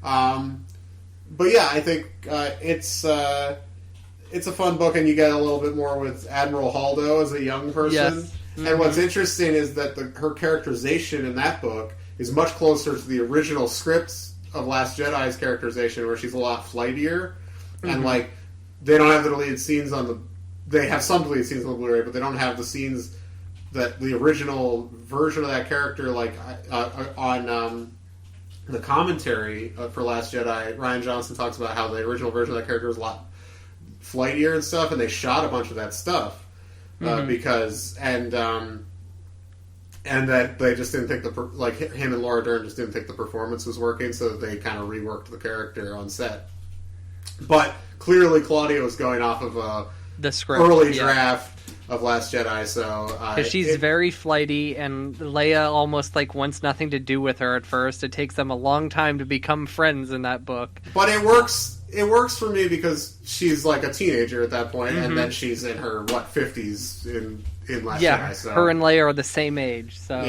yeah, I think it's a fun book, and you get a little bit more with Admiral Holdo as a young person. Yes. And what's interesting is that her characterization in that book is much closer to the original scripts of Last Jedi's characterization, where she's a lot flightier, and like they don't have the deleted scenes they have some deleted scenes on the Blu-ray, but they don't have the scenes that the original version of that character, like on the commentary for Last Jedi. Rian Johnson talks about how the original version of that character was a lot flightier and stuff, and they shot a bunch of that stuff because and that they just didn't think him and Laura Dern just didn't think the performance was working, so that they kind of reworked the character on set. But clearly, Claudia was going off of the script, early draft of Last Jedi, so because she's very flighty, and Leia almost like wants nothing to do with her at first. It takes them a long time to become friends in that book, but it works. It works for me because she's like a teenager at that point, and then she's in her 50s in Last Jedi. So. Her and Leia are the same age. So,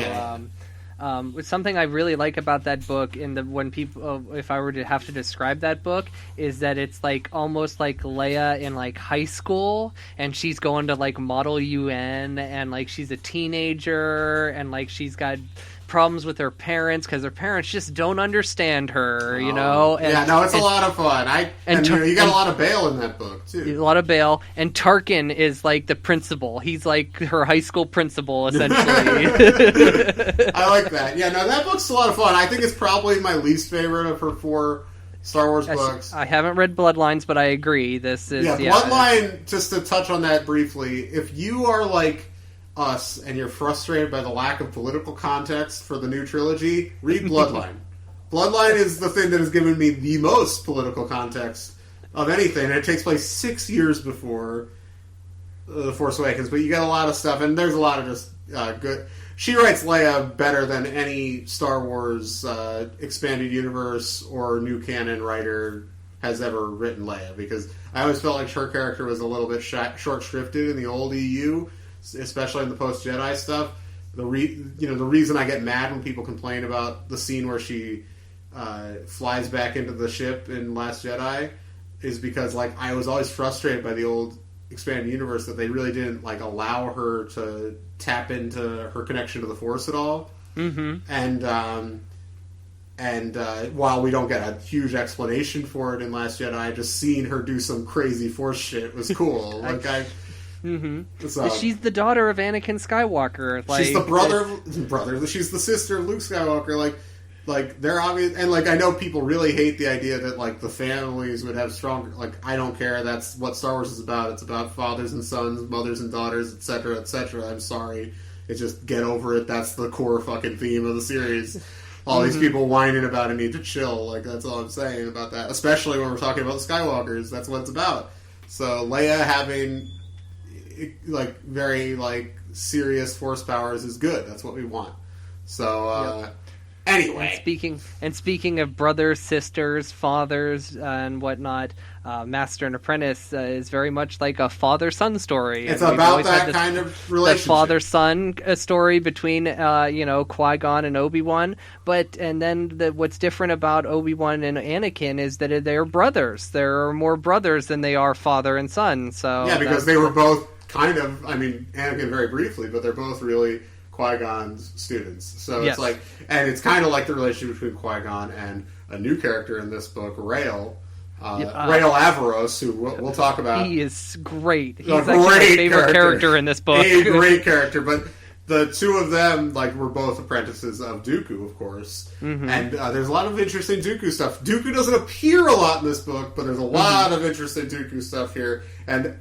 it's something I really like about that book. When people, if I were to have to describe that book, is that it's like almost like Leia in like high school, and she's going to like Model UN, and like she's a teenager, and like she's got problems with her parents because her parents just don't understand her, you know. And, it's a lot of fun. You got a lot of Bail in that book too. A lot of Bail, and Tarkin is like the principal. He's like her high school principal, essentially. I like that. Yeah, no, that book's a lot of fun. I think it's probably my least favorite of her 4 Star Wars books. I haven't read Bloodlines, but I agree. This is Bloodline. Just to touch on that briefly, if you are like us and you're frustrated by the lack of political context for the new trilogy, read Bloodline. Bloodline is the thing that has given me the most political context of anything, and it takes place 6 years before The Force Awakens, but you get a lot of stuff, and there's a lot of just good. She writes Leia better than any Star Wars expanded universe or new canon writer has ever written Leia, because I always felt like her character was a little bit short-shrifted in the old EU, especially in the post-Jedi stuff. The reason I get mad when people complain about the scene where she flies back into the ship in Last Jedi is because like I was always frustrated by the old expanded universe that they really didn't like allow her to tap into her connection to the Force at all. And while we don't get a huge explanation for it in Last Jedi, just seeing her do some crazy Force shit was cool. So, she's the daughter of Anakin Skywalker. She's the brother. She's the sister of Luke Skywalker. Like they're obvious, and like I know people really hate the idea that like the families would have stronger. Like I don't care. That's what Star Wars is about. It's about fathers and sons, mothers and daughters, etc., etc. I'm sorry. It's just get over it. That's the core fucking theme of the series. All these people whining about it need to chill. Like that's all I'm saying about that. Especially when we're talking about the Skywalkers. That's what it's about. So Leia having like very like serious Force powers is good. That's what we want. So anyway, and speaking of brothers, sisters, fathers, and whatnot, Master and Apprentice is very much like a father-son story. It's about that kind of relationship. The father-son story between Qui-Gon and Obi-Wan. And then what's different about Obi-Wan and Anakin is that they're brothers. There are more brothers than they are father and son. So yeah, because they were both kind of, I mean, Anakin very briefly, but they're both really Qui-Gon's students. So it's like, and it's kind of like the relationship between Qui-Gon and a new character in this book, Rael. Rael Averos, who we'll talk about. He is great. He's actually my favorite character in this book. A great character, but the two of them, like, were both apprentices of Dooku, of course. Mm-hmm. And there's a lot of interesting Dooku stuff. Dooku doesn't appear a lot in this book, but there's a lot of interesting Dooku stuff here. And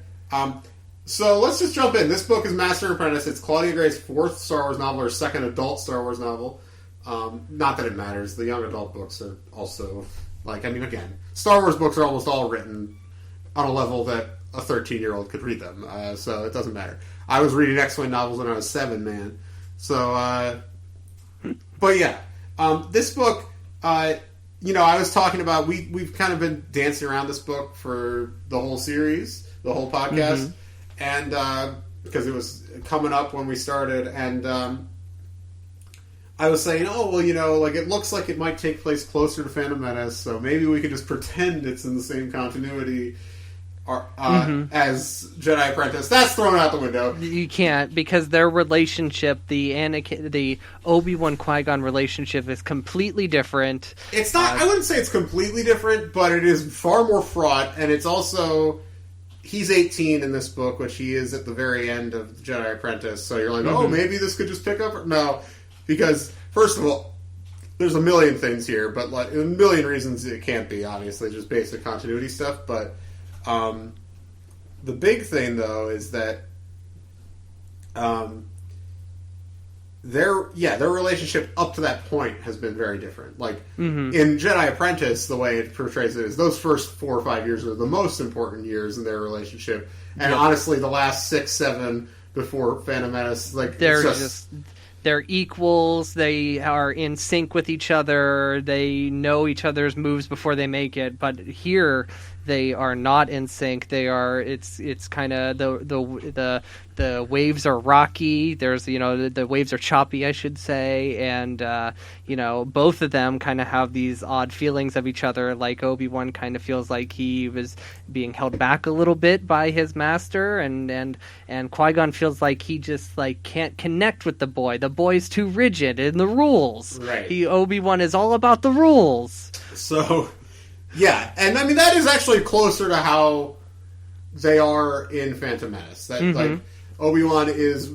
so let's just jump in. This book is Master and Apprentice. It's Claudia Gray's fourth Star Wars novel, or second adult Star Wars novel. Not that it matters. The young adult books are also, like, I mean, again, Star Wars books are almost all written on a level that a 13-year-old could read them. So it doesn't matter. I was reading X-Wing novels when I was 7, man. So, but yeah. This book, I was talking about, we've kind of been dancing around this book for the whole series, the whole podcast. And, because it was coming up when we started, and, I was saying, like, it looks like it might take place closer to Phantom Menace, so maybe we could just pretend it's in the same continuity as Jedi Apprentice. That's thrown out the window. You can't, because their relationship, the Obi-Wan Qui-Gon relationship, is completely different. It's not. I wouldn't say it's completely different, but it is far more fraught, and it's also. He's 18 in this book, which he is at the very end of Jedi Apprentice. So you're like, oh, maybe this could just pick up. No, because first of all, there's a million things here, but like a million reasons it can't be. Obviously, just basic continuity stuff, but. The big thing, though, is that their relationship up to that point has been very different. Like, in Jedi Apprentice, the way it portrays it is those first 4 or 5 years are the most important years in their relationship. And honestly, the last 6, 7 before Phantom Menace, like, they're equals. They are in sync with each other. They know each other's moves before they make it. But here, they are not in sync. They are. It's kind of the waves are rocky. There's the waves are choppy, I should say, and both of them kind of have these odd feelings of each other. Like Obi-Wan kind of feels like he was being held back a little bit by his master, and Qui-Gon feels like he just like can't connect with the boy. The boy's too rigid in the rules. Right. Obi-Wan is all about the rules. So. Yeah, and I mean that is actually closer to how they are in Phantom Menace. That like Obi-Wan is,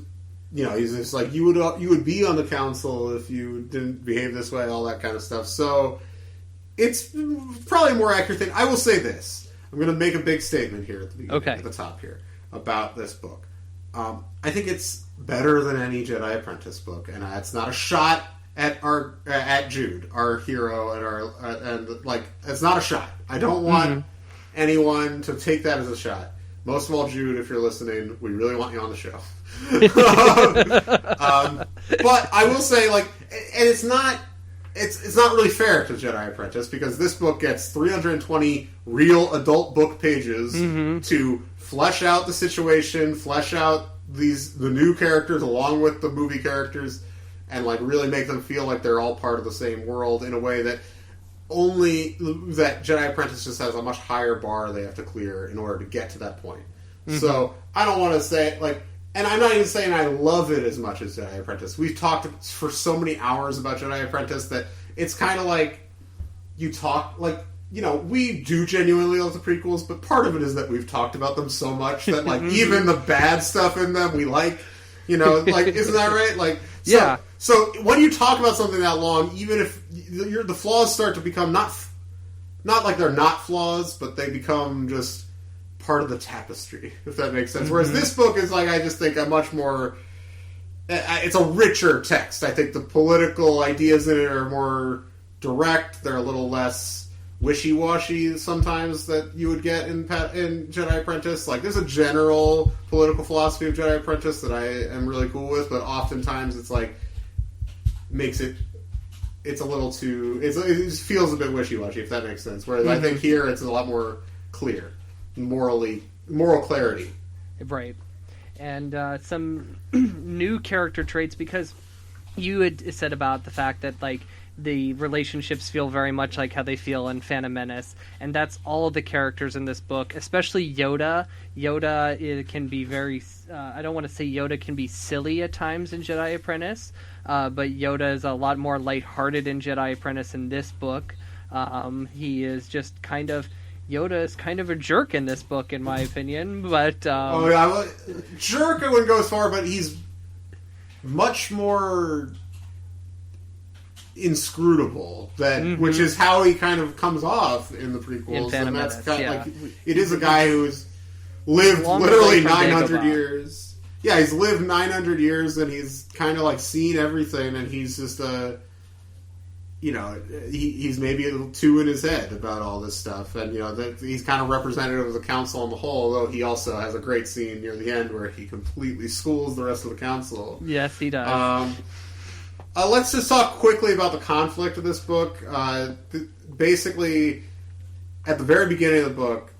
he's just like you would be on the council if you didn't behave this way, all that kind of stuff. So it's probably a more accurate thing. I will say this: I'm going to make a big statement here at the beginning, at the top here about this book. I think it's better than any Jedi Apprentice book, and it's not a shot at Jude, our hero, and it's not a shot. I don't want anyone to take that as a shot. Most of all, Jude, if you're listening, we really want you on the show. But I will say, and it's not really fair to Jedi Apprentice because this book gets 320 real adult book pages to flesh out the situation, flesh out the new characters along with the movie characters. And really make them feel like they're all part of the same world in a way that Jedi Apprentice just has a much higher bar they have to clear in order to get to that point. So I don't want to say and I'm not even saying I love it as much as Jedi Apprentice. We've talked for so many hours about Jedi Apprentice that it's kind of like you talk we do genuinely love the prequels, but part of it is that we've talked about them so much that even the bad stuff in them we like. Isn't that right? Yeah. So when you talk about something that long, even if the flaws start to become not like they're not flaws, but they become just part of the tapestry, if that makes sense. Whereas this book is I just think a much more, it's a richer text. I think the political ideas in it are more direct. They're a little less wishy-washy sometimes that you would get in Jedi Apprentice. There's a general political philosophy of Jedi Apprentice that I am really cool with, but oftentimes it's it's a little too, it just feels a bit wishy-washy, if that makes sense. Whereas I think here it's a lot more clear, moral clarity. Right. And some new character traits, because you had said about the fact that the relationships feel very much like how they feel in Phantom Menace, and that's all of the characters in this book, especially Yoda. Yoda can be very, I don't want to say Yoda can be silly at times in Jedi Apprentice, but Yoda is a lot more lighthearted in Jedi Apprentice in this book. He is just Yoda is kind of a jerk in this book, in my opinion, but... jerk I wouldn't go as far, but he's much more inscrutable, which is how he kind of comes off in the prequels. And that's kind of like, it is a guy who's lived literally 900 years. Yeah, he's lived 900 years, and he's kind of like seen everything, and he's just he's maybe a little too in his head about all this stuff, and he's kind of representative of the council on the whole, though he also has a great scene near the end where he completely schools the rest of the council. Yes, he does. Let's just talk quickly about the conflict of this book. Basically, at the very beginning of the book,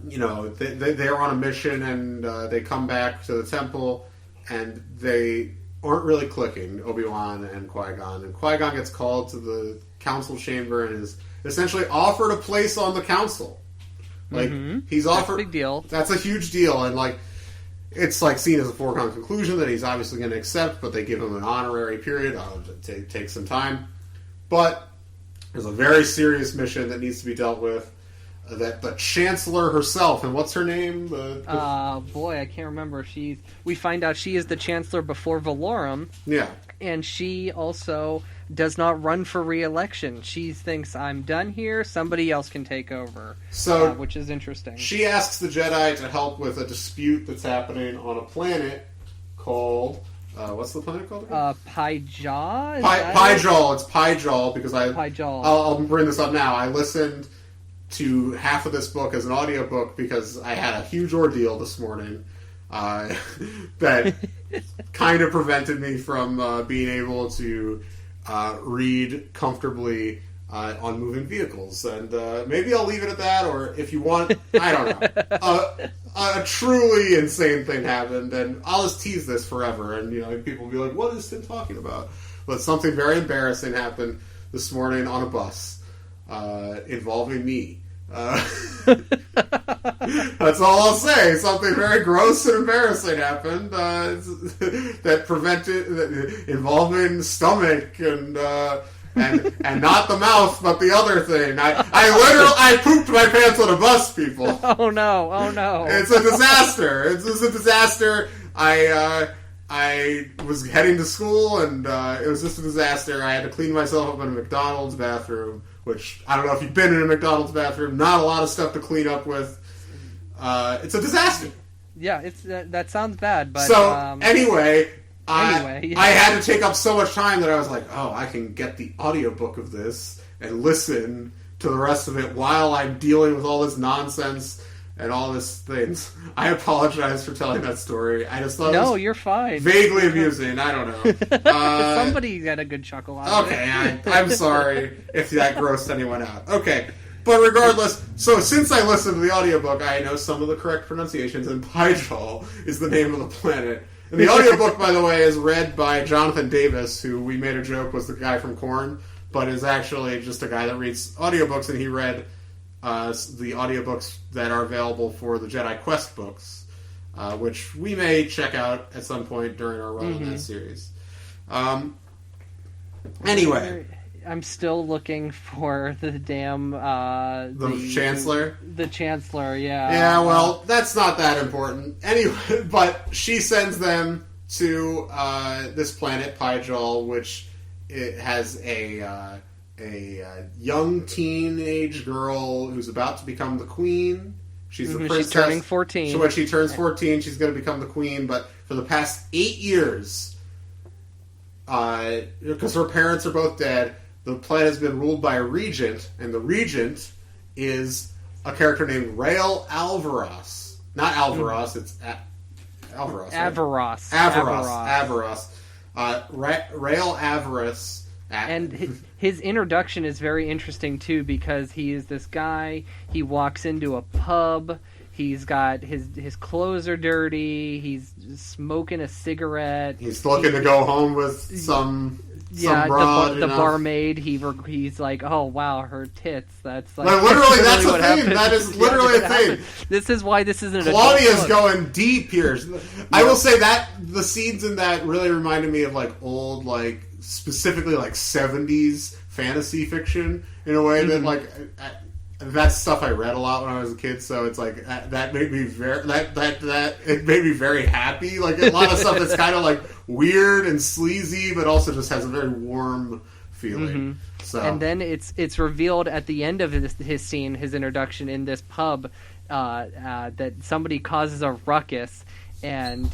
they're on a mission, and they come back to the temple, and they aren't really clicking, Obi-Wan and Qui-Gon. And Qui-Gon gets called to the council chamber and is essentially offered a place on the council. Like, he's offered... That's a big deal. That's a huge deal, and, like, it's, like, seen as a foregone conclusion that he's obviously going to accept, but they give him an honorary period. It takes some time. But there's a very serious mission that needs to be dealt with. That the Chancellor herself, and what's her name? Boy, I can't remember. We find out she is the Chancellor before Valorum. Yeah. And she also does not run for re-election. She thinks, I'm done here, somebody else can take over. So, which is interesting. She asks the Jedi to help with a dispute that's happening on a planet called... what's the planet called again? Pyjal? Pyjal. It's Pyjal, because Pyjal. I'll bring this up now. I listened to half of this book as an audiobook because I had a huge ordeal this morning that kind of prevented me from being able to read comfortably on moving vehicles. And maybe I'll leave it at that, or if you want, I don't know. A truly insane thing happened, and I'll just tease this forever, and people will be like, what is Tim talking about? But something very embarrassing happened this morning on a bus. Involving me. That's all I'll say. Something very gross and embarrassing happened involving stomach and not the mouth, but the other thing. I pooped my pants on a bus, people. Oh no! It's a disaster. It's a disaster. I was heading to school, and it was just a disaster. I had to clean myself up in a McDonald's bathroom, which, I don't know if you've been in a McDonald's bathroom, not a lot of stuff to clean up with. It's a disaster. Yeah, that sounds bad, but... So, anyway, yeah. I had to take up so much time that I was like, oh, I can get the audiobook of this and listen to the rest of it while I'm dealing with all this nonsense and all these things. I apologize for telling that story. I just thought you're fine. Vaguely amusing. I don't know. Somebody got a good chuckle out of it. Okay, I'm sorry if that grossed anyone out. Okay, but regardless, so since I listened to the audiobook, I know some of the correct pronunciations, and Pyjal is the name of the planet. And the audiobook, by the way, is read by Jonathan Davis, who we made a joke was the guy from Korn, but is actually just a guy that reads audiobooks, and he read the audiobooks that are available for the Jedi Quest books, which we may check out at some point during our run on that series. Anyway. I'm still looking for the damn... the Chancellor? The Chancellor, yeah. Yeah, well, that's not that important. Anyway, but she sends them to this planet, Pyjal, which it has a young teenage girl who's about to become the queen. She's the princess. She's turning 14. So when she turns 14, she's going to become the queen. But for the past 8 years, because her parents are both dead, the planet has been ruled by a regent, and the regent is a character named Rael Alvaros. Not Alvaros, it's Alvaros. Avaros. Avaros. Rael Avaros. And his introduction is very interesting, too, because he is this guy, he walks into a pub, he's got his clothes are dirty, he's smoking a cigarette. He's looking to go home with some broad, the barmaid, he's like, oh, wow, her tits. That's like... literally, that's a thing. Happened. That is literally a thing. This is why this isn't a... Claudia's going deep here. I will say that the scenes in that really reminded me of, like, old, like, specifically, like, 70s fantasy fiction in a way that, like... that's stuff I read a lot when I was a kid, so it's like that made me it made me very happy. Like a lot of stuff that's kind of like weird and sleazy, but also just has a very warm feeling. Mm-hmm. So, and then it's revealed at the end of his scene, his introduction in this pub, that somebody causes a ruckus, and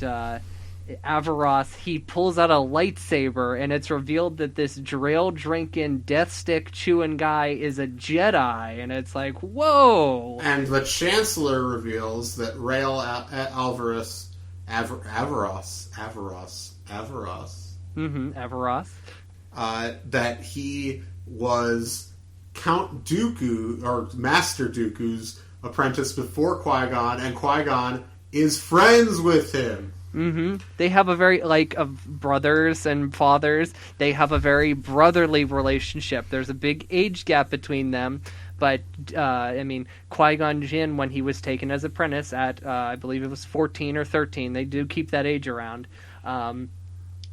Avaros, he pulls out a lightsaber, and it's revealed that this drail drinking, death stick chewing guy is a Jedi, and it's like, whoa! And the Chancellor reveals that Rael Avaros, that he was Count Dooku, or Master Dooku's apprentice before Qui-Gon, and Qui-Gon is friends with him. Mm-hmm. They have a very, of brothers and fathers, they have a very brotherly relationship. There's a big age gap between them, but, Qui-Gon Jinn, when he was taken as apprentice at, I believe it was 14 or 13, they do keep that age around.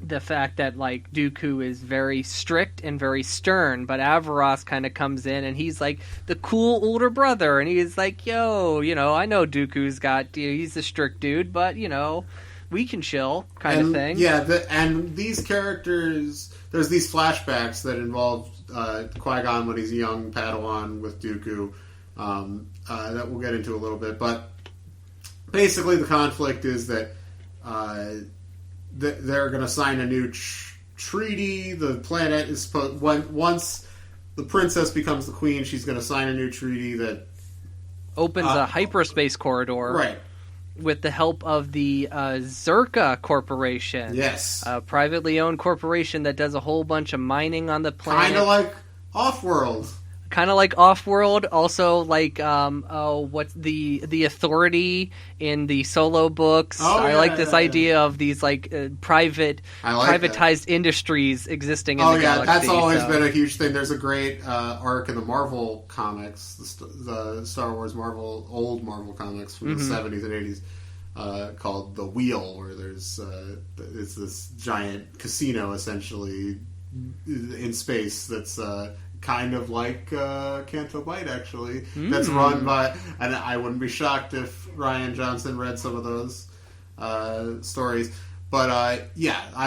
The fact that, Dooku is very strict and very stern, but Avaros kind of comes in and he's, the cool older brother, and he's like, yo, I know Dooku's he's a strict dude, but, we can chill, kind of thing. Yeah, and these characters, there's these flashbacks that involve Qui-Gon when he's a young Padawan with Dooku, that we'll get into a little bit, but basically the conflict is that they're going to sign a new treaty. The planet is once the princess becomes the queen, she's going to sign a new treaty that opens a hyperspace corridor, right? With the help of the Zerka Corporation, yes, a privately owned corporation that does a whole bunch of mining on the planet, kind of like Offworld. Kind of like Offworld, also what's the Authority in the Solo books. I like this idea of these privatized industries existing in the galaxy. That's always been a huge thing. There's a great arc in the Marvel comics, the Star Wars old Marvel comics from the 70s and 80s, called The Wheel, where there's it's this giant casino essentially in space that's kind of like Canto Bight, actually. That's run by... And I wouldn't be shocked if Rian Johnson read some of those stories. But, I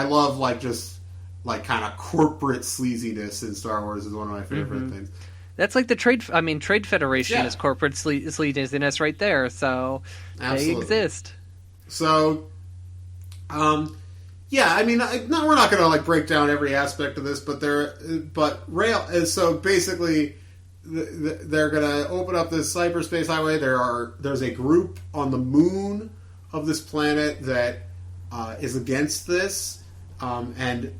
love, kind of corporate sleaziness in Star Wars is one of my favorite things. That's like the Trade Federation is corporate sleaziness right there, so Absolutely. They exist. So, we're not going to break down every aspect of this, but Rail. So basically, they're going to open up this hyperspace highway. There's a group on the moon of this planet that is against this, and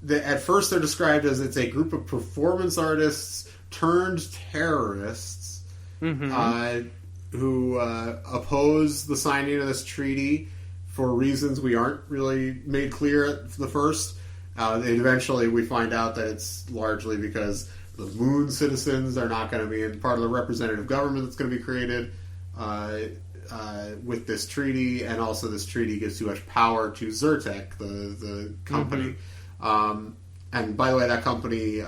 at first they're described as it's a group of performance artists turned terrorists who oppose the signing of this treaty. For reasons we aren't really made clear at the first. And eventually we find out that it's largely because the moon citizens are not going to be in part of the representative government that's going to be created with this treaty, and also this treaty gives too much power to Zyrtec, the company. And by the way, that company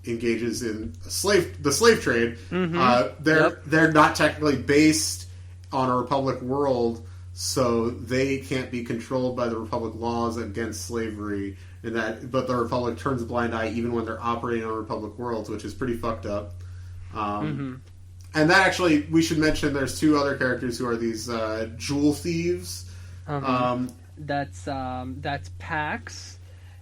engages in the slave trade. They're not technically based on a Republic world, so they can't be controlled by the Republic laws against slavery, but the Republic turns a blind eye even when they're operating on Republic worlds, which is pretty fucked up. And that actually, we should mention there's two other characters who are these jewel thieves. That's Pax,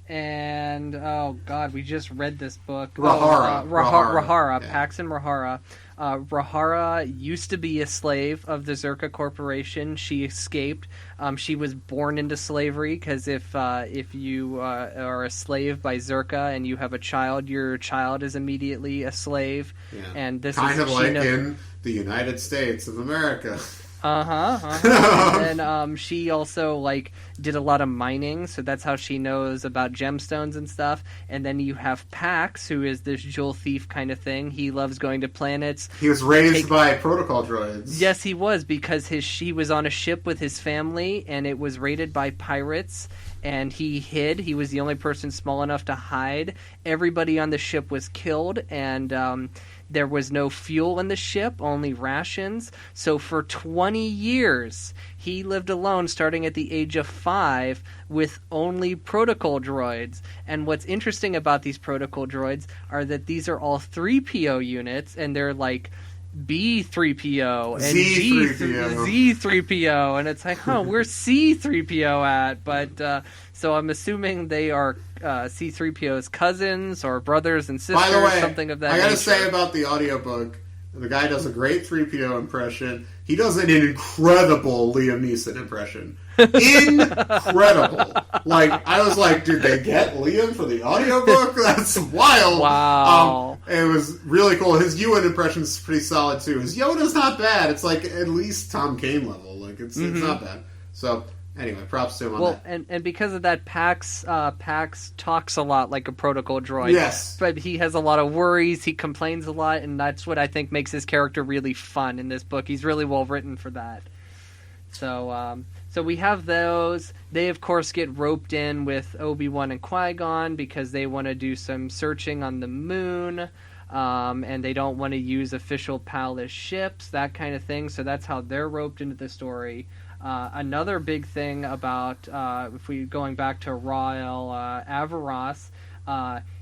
and oh god, we just read this book. Rahara. Pax and Rahara. Rahara used to be a slave of the Zerka Corporation. She escaped. She was born into slavery because if you are a slave by Zerka and you have a child, your child is immediately a slave. Yeah. And this kind of like in the United States of America. And then she also did a lot of mining, so that's how she knows about gemstones and stuff. And then you have Pax, who is this jewel thief kind of thing. He loves going to planets. He was raised by protocol droids. Yes, he was, because he was on a ship with his family, and it was raided by pirates, and he hid. He was the only person small enough to hide. Everybody on the ship was killed, and there was no fuel in the ship, only rations. So for 20 years, he lived alone, starting at the age of 5, with only protocol droids. And what's interesting about these protocol droids are that these are all 3PO units, and they're like B3PO and Z3PO, and it's like, where's C3PO at? But so I'm assuming they are C3PO's cousins or brothers and sisters. By the way, something of that I gotta nature. say about the audiobook, the guy does a great 3PO impression. He does an incredible Liam Neeson impression. Incredible. Like, I was like, did they get Liam for the audiobook? That's wild. Wow. It was really cool. His Ewan impression's pretty solid, too. His Yoda's not bad. It's like at least Tom Kane level. Like, it's not bad. So, anyway, props to him on that. Well, and because of that, Pax talks a lot like a protocol droid. Yes. But he has a lot of worries, he complains a lot, and that's what I think makes his character really fun in this book. He's really well written for that. So we have those. They, of course, get roped in with Obi-Wan and Qui-Gon because they want to do some searching on the moon, and they don't want to use official palace ships, that kind of thing. So that's how they're roped into the story. Another big thing about, if we going back to Rael Averross,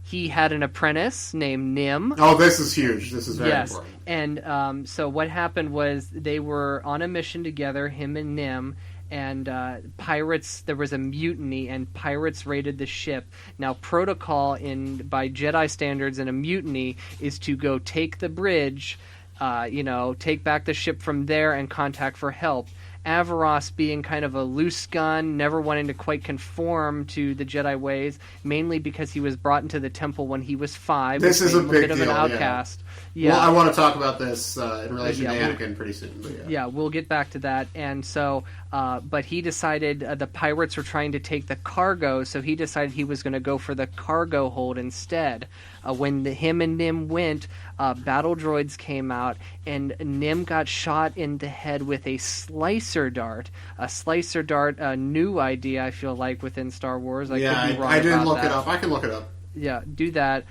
he had an apprentice named Nim. Oh, this is huge. This is very important. And so what happened was they were on a mission together, him and Nim, and pirates, there was a mutiny, and pirates raided the ship. Now, protocol by Jedi standards in a mutiny is to go take the bridge, take back the ship from there and contact for help. Averross, being kind of a loose gun, never wanting to quite conform to the Jedi ways, mainly because he was brought into the temple when he was 5. This is a big bit of an outcast. Yeah. Well, I want to talk about this in relation to Anakin pretty soon. But we'll get back to that. And so, but he decided the pirates were trying to take the cargo, so he decided he was going to go for the cargo hold instead. When him and Nim went, battle droids came out, and Nim got shot in the head with a slicer dart. A slicer dart, a new idea, I feel like, within Star Wars. I didn't look it up. I can look it up. Yeah, do that.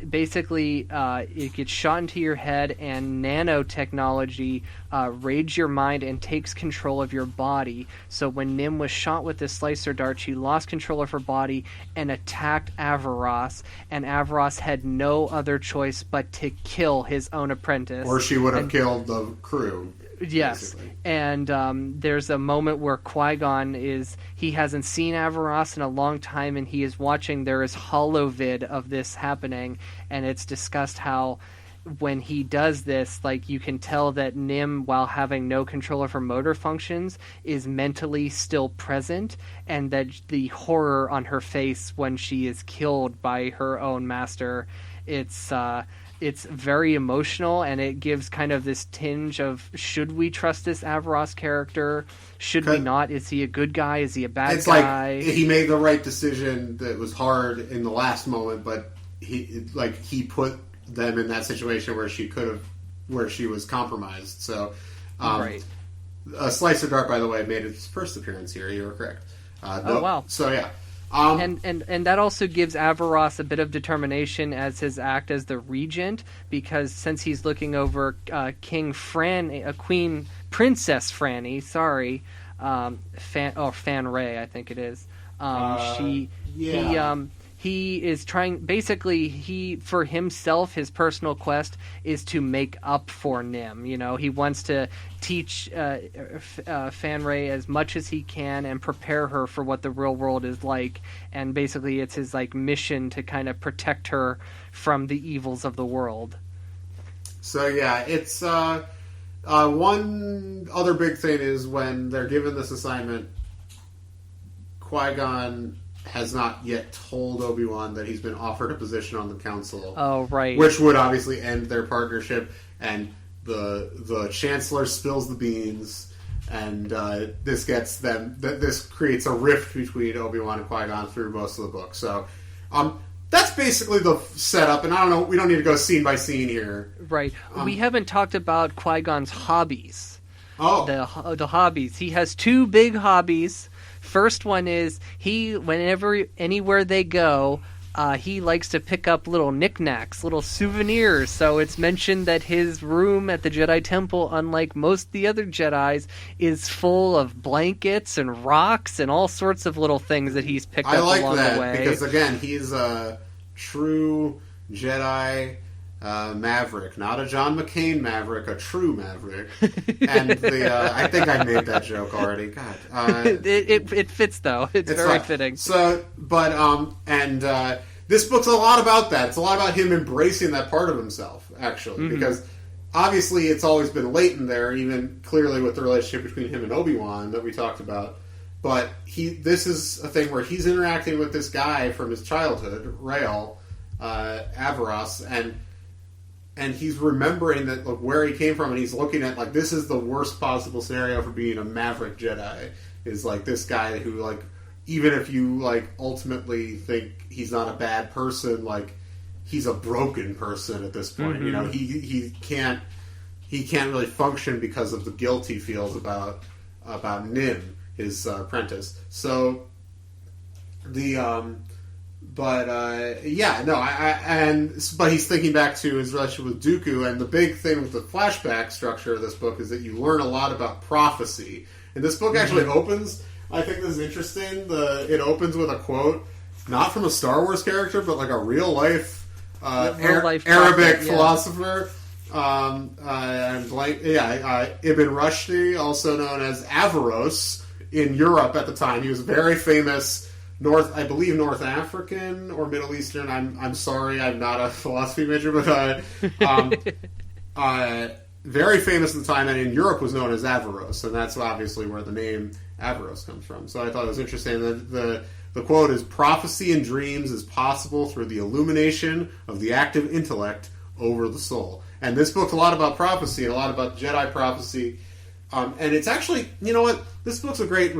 Basically, it gets shot into your head, and nanotechnology raids your mind and takes control of your body. So when Nim was shot with this slicer dart, she lost control of her body and attacked Averross, and Averross had no other choice but to kill his own apprentice. Or she would have killed the crew. Yes, basically. And there's a moment where Qui-Gon he hasn't seen Averross in a long time, and he is watching. There is holovid of this happening, and it's discussed how when he does this, like, you can tell that Nim, while having no control of her motor functions, is mentally still present, and that the horror on her face when she is killed by her own master, it's very emotional, and it gives kind of this tinge of, should we trust this Averross character? Should we not? Is he a good guy? Is he a bad guy? It's like he made the right decision that was hard in the last moment, but he put them in that situation where she was compromised. So, right. Slicer Dart, by the way, made its first appearance here. You were correct. Oh, wow. So, yeah. And that also gives Averross a bit of determination as his act as the regent, because since he's looking over Princess Franny, Fan Ray, I think it is. He is trying, basically, for himself, his personal quest is to make up for Nim. He wants to teach Fan Ray as much as he can and prepare her for what the real world is like. And basically, it's his mission to kind of protect her from the evils of the world. So yeah, it's one other big thing is when they're given this assignment, Qui-Gon has not yet told Obi-Wan that he's been offered a position on the council. Oh, right. Which would obviously end their partnership, and the Chancellor spills the beans, and this gets them. This creates a rift between Obi-Wan and Qui-Gon through most of the book. So, that's basically the setup. And I don't know. We don't need to go scene by scene here. Right. We haven't talked about Qui-Gon's hobbies. Oh, The hobbies. He has two big hobbies. First one is whenever anywhere they go, he likes to pick up little knickknacks, little souvenirs. So it's mentioned that his room at the Jedi Temple, unlike most of the other Jedis, is full of blankets and rocks and all sorts of little things that he's picked up along the way. Because again, he's a true Jedi maverick, not a John McCain maverick, a true maverick. And I think I made that joke already. God, it fits though. It's very fitting. So, but this book's a lot about that. It's a lot about him embracing that part of himself, actually, because obviously it's always been latent there, even clearly with the relationship between him and Obi-Wan that we talked about. But this is a thing where he's interacting with this guy from his childhood, Rael, Avaros, and he's remembering that where he came from, and he's looking at this is the worst possible scenario for being a maverick Jedi. Is this guy who even if you ultimately think he's not a bad person, he's a broken person at this point. You know, he can't really function because of the guilt he feels about Nim, his apprentice. So but he's thinking back to his relationship with Dooku, and the big thing with the flashback structure of this book is that you learn a lot about prophecy. And this book actually opens, I think this is interesting, it opens with a quote, not from a Star Wars character, but a real life Arabic philosopher. Ibn Rushdi, also known as Avaros in Europe at the time. He was a very famous North African or Middle Eastern. I'm sorry, I'm not a philosophy major, but very famous at the time, and in Europe was known as Avaros, and that's obviously where the name Avaros comes from. So I thought it was interesting that the quote is, "Prophecy in dreams is possible through the illumination of the active intellect over the soul." And this book's a lot about prophecy and a lot about Jedi prophecy. And it's actually, you know what? This book's a great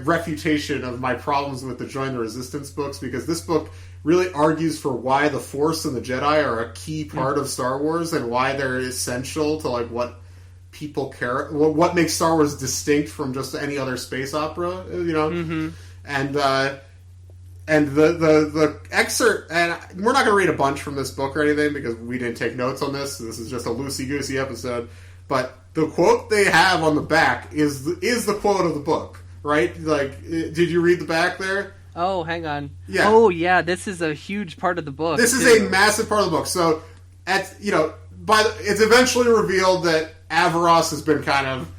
refutation of my problems with the Join the Resistance books, because this book really argues for why the Force and the Jedi are a key part of Star Wars and why they're essential to what people care, what makes Star Wars distinct from just any other space opera, you know. And the excerpt, and we're not going to read a bunch from this book or anything because we didn't take notes on this. So this is just a loosey-goosey episode, but the quote they have on the back is the quote of the book, right? Did you read the back there? Oh, hang on. Yeah. Oh, yeah. This is a huge part of the book. This is a massive part of the book. So, it's eventually revealed that Avaros has been kind of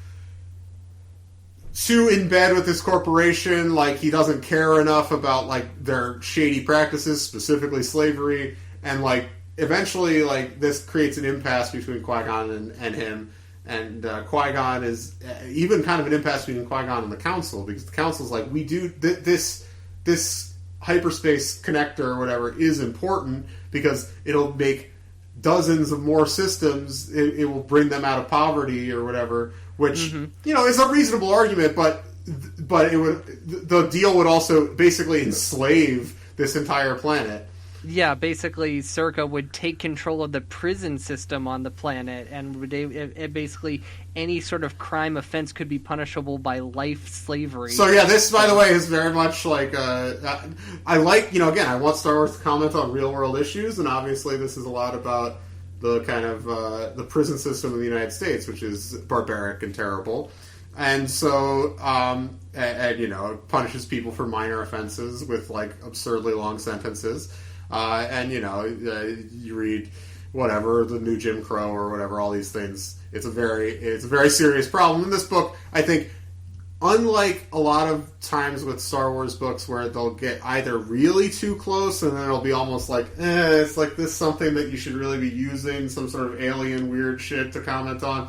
too in bed with this corporation. He doesn't care enough about their shady practices, specifically slavery, and eventually this creates an impasse between Qui-Gon and him. And Qui-Gon is even kind of an impasse between Qui-Gon and the Council, because the Council's we do this hyperspace connector or whatever is important because it'll make dozens of more systems. It will bring them out of poverty or whatever, which is a reasonable argument, but the deal would also basically enslave this entire planet. Yeah, basically, Circa would take control of the prison system on the planet, and basically any sort of crime offense could be punishable by life slavery. So yeah, this, by the way, is very much I again, I want Star Wars to comment on real world issues, and obviously this is a lot about the kind of the prison system in the United States, which is barbaric and terrible, and so punishes people for minor offenses with absurdly long sentences. You read whatever, the new Jim Crow or whatever, all these things. It's a very serious problem. In this book, I think, unlike a lot of times with Star Wars books where they'll get either really too close and then it'll be almost it's this something that you should really be using, some sort of alien weird shit to comment on,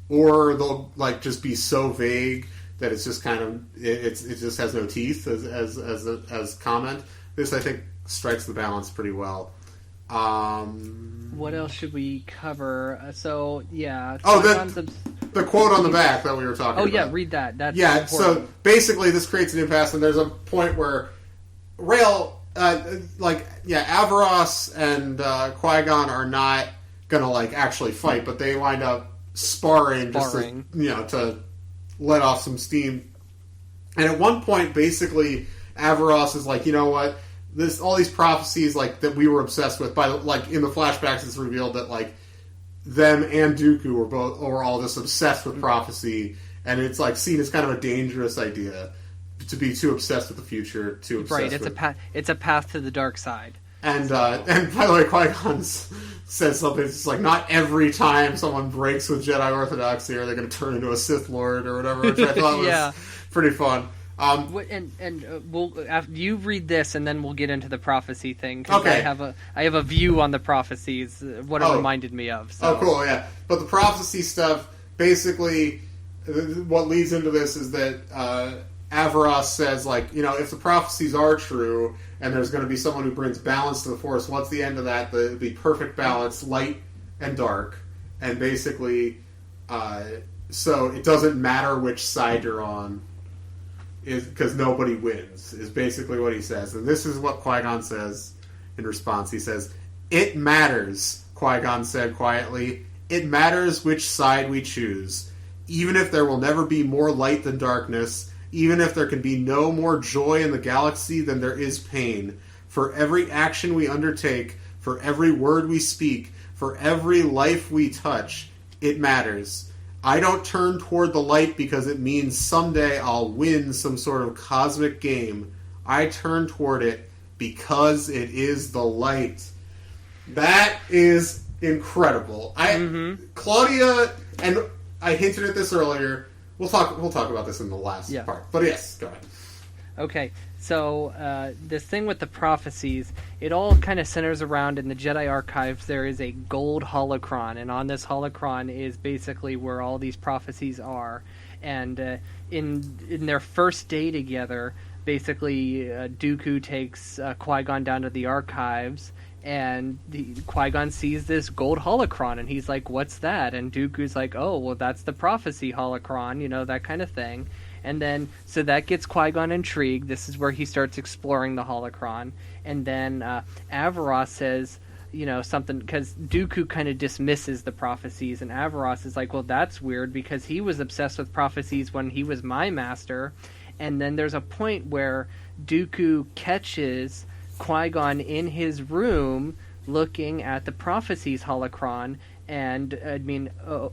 or they'll just be so vague that it's just kind of it just has no teeth as comment. This, I think, strikes the balance pretty well. What else should we cover? So yeah. the quote on the back that we were talking about. Oh, yeah, read that. That's important. So basically this creates an impasse, and there's a point where Rael, Avaros and Qui-Gon are not going to, actually fight, but they wind up sparring. Just to, to let off some steam. And at one point, basically, Avaros is like, you know what? All these prophecies that we were obsessed with. In the flashbacks, it's revealed that them and Dooku were all just obsessed with prophecy, and it's seen as kind of a dangerous idea to be too obsessed with the future, too obsessed. Right, it's a path to the dark side. And by the way, Qui-Gon says something. It's not every time someone breaks with Jedi orthodoxy are they going to turn into a Sith Lord or whatever, which I thought was pretty fun. We'll you read this, and then we'll get into the prophecy thing. Cause okay. I have a view on the prophecies. What it reminded me of. So. Oh, cool, yeah. But the prophecy stuff, basically, what leads into this is that Avaros says, if the prophecies are true, and there's going to be someone who brings balance to the Force, what's the end of that? The perfect balance, light and dark, and basically, so it doesn't matter which side you're on. Is because nobody wins, is basically what he says. And this is what Qui-Gon says in response. He says, "It matters," Qui-Gon said quietly. "It matters which side we choose. Even if there will never be more light than darkness, even if there can be no more joy in the galaxy than there is pain. For every action we undertake, for every word we speak, for every life we touch, it matters. I don't turn toward the light because it means someday I'll win some sort of cosmic game. I turn toward it because it is the light." That is incredible. Claudia, and I hinted at this earlier. We'll talk about this in the last part. But yes, go ahead. Okay, so this thing with the prophecies, it all kind of centers around, in the Jedi archives, there is a gold holocron, and on this holocron is basically where all these prophecies are. And in their first day together, basically Dooku takes Qui-Gon down to the archives, and Qui-Gon sees this gold holocron, and he's like, "What's that?" And Dooku's like, "Oh, well, that's the prophecy holocron," that kind of thing. And then, so that gets Qui-Gon intrigued. This is where he starts exploring the holocron. And then Avaros says, something, because Dooku kind of dismisses the prophecies, and Avaros is like, "Well, that's weird, because he was obsessed with prophecies when he was my master." And then there's a point where Dooku catches Qui-Gon in his room looking at the prophecies holocron, and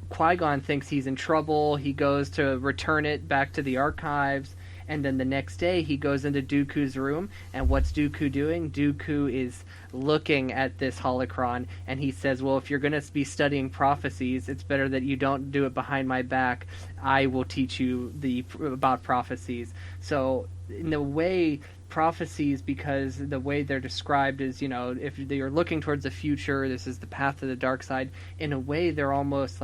Qui-Gon thinks he's in trouble. He goes to return it back to the archives, and then the next day he goes into Dooku's room, and what's Dooku doing? Dooku is looking at this holocron, and he says, "Well, if you're going to be studying prophecies, it's better that you don't do it behind my back. I will teach you about prophecies." So in a way, prophecies, because the way they're described is, if you're looking towards the future, this is the path to the dark side. In a way, they're almost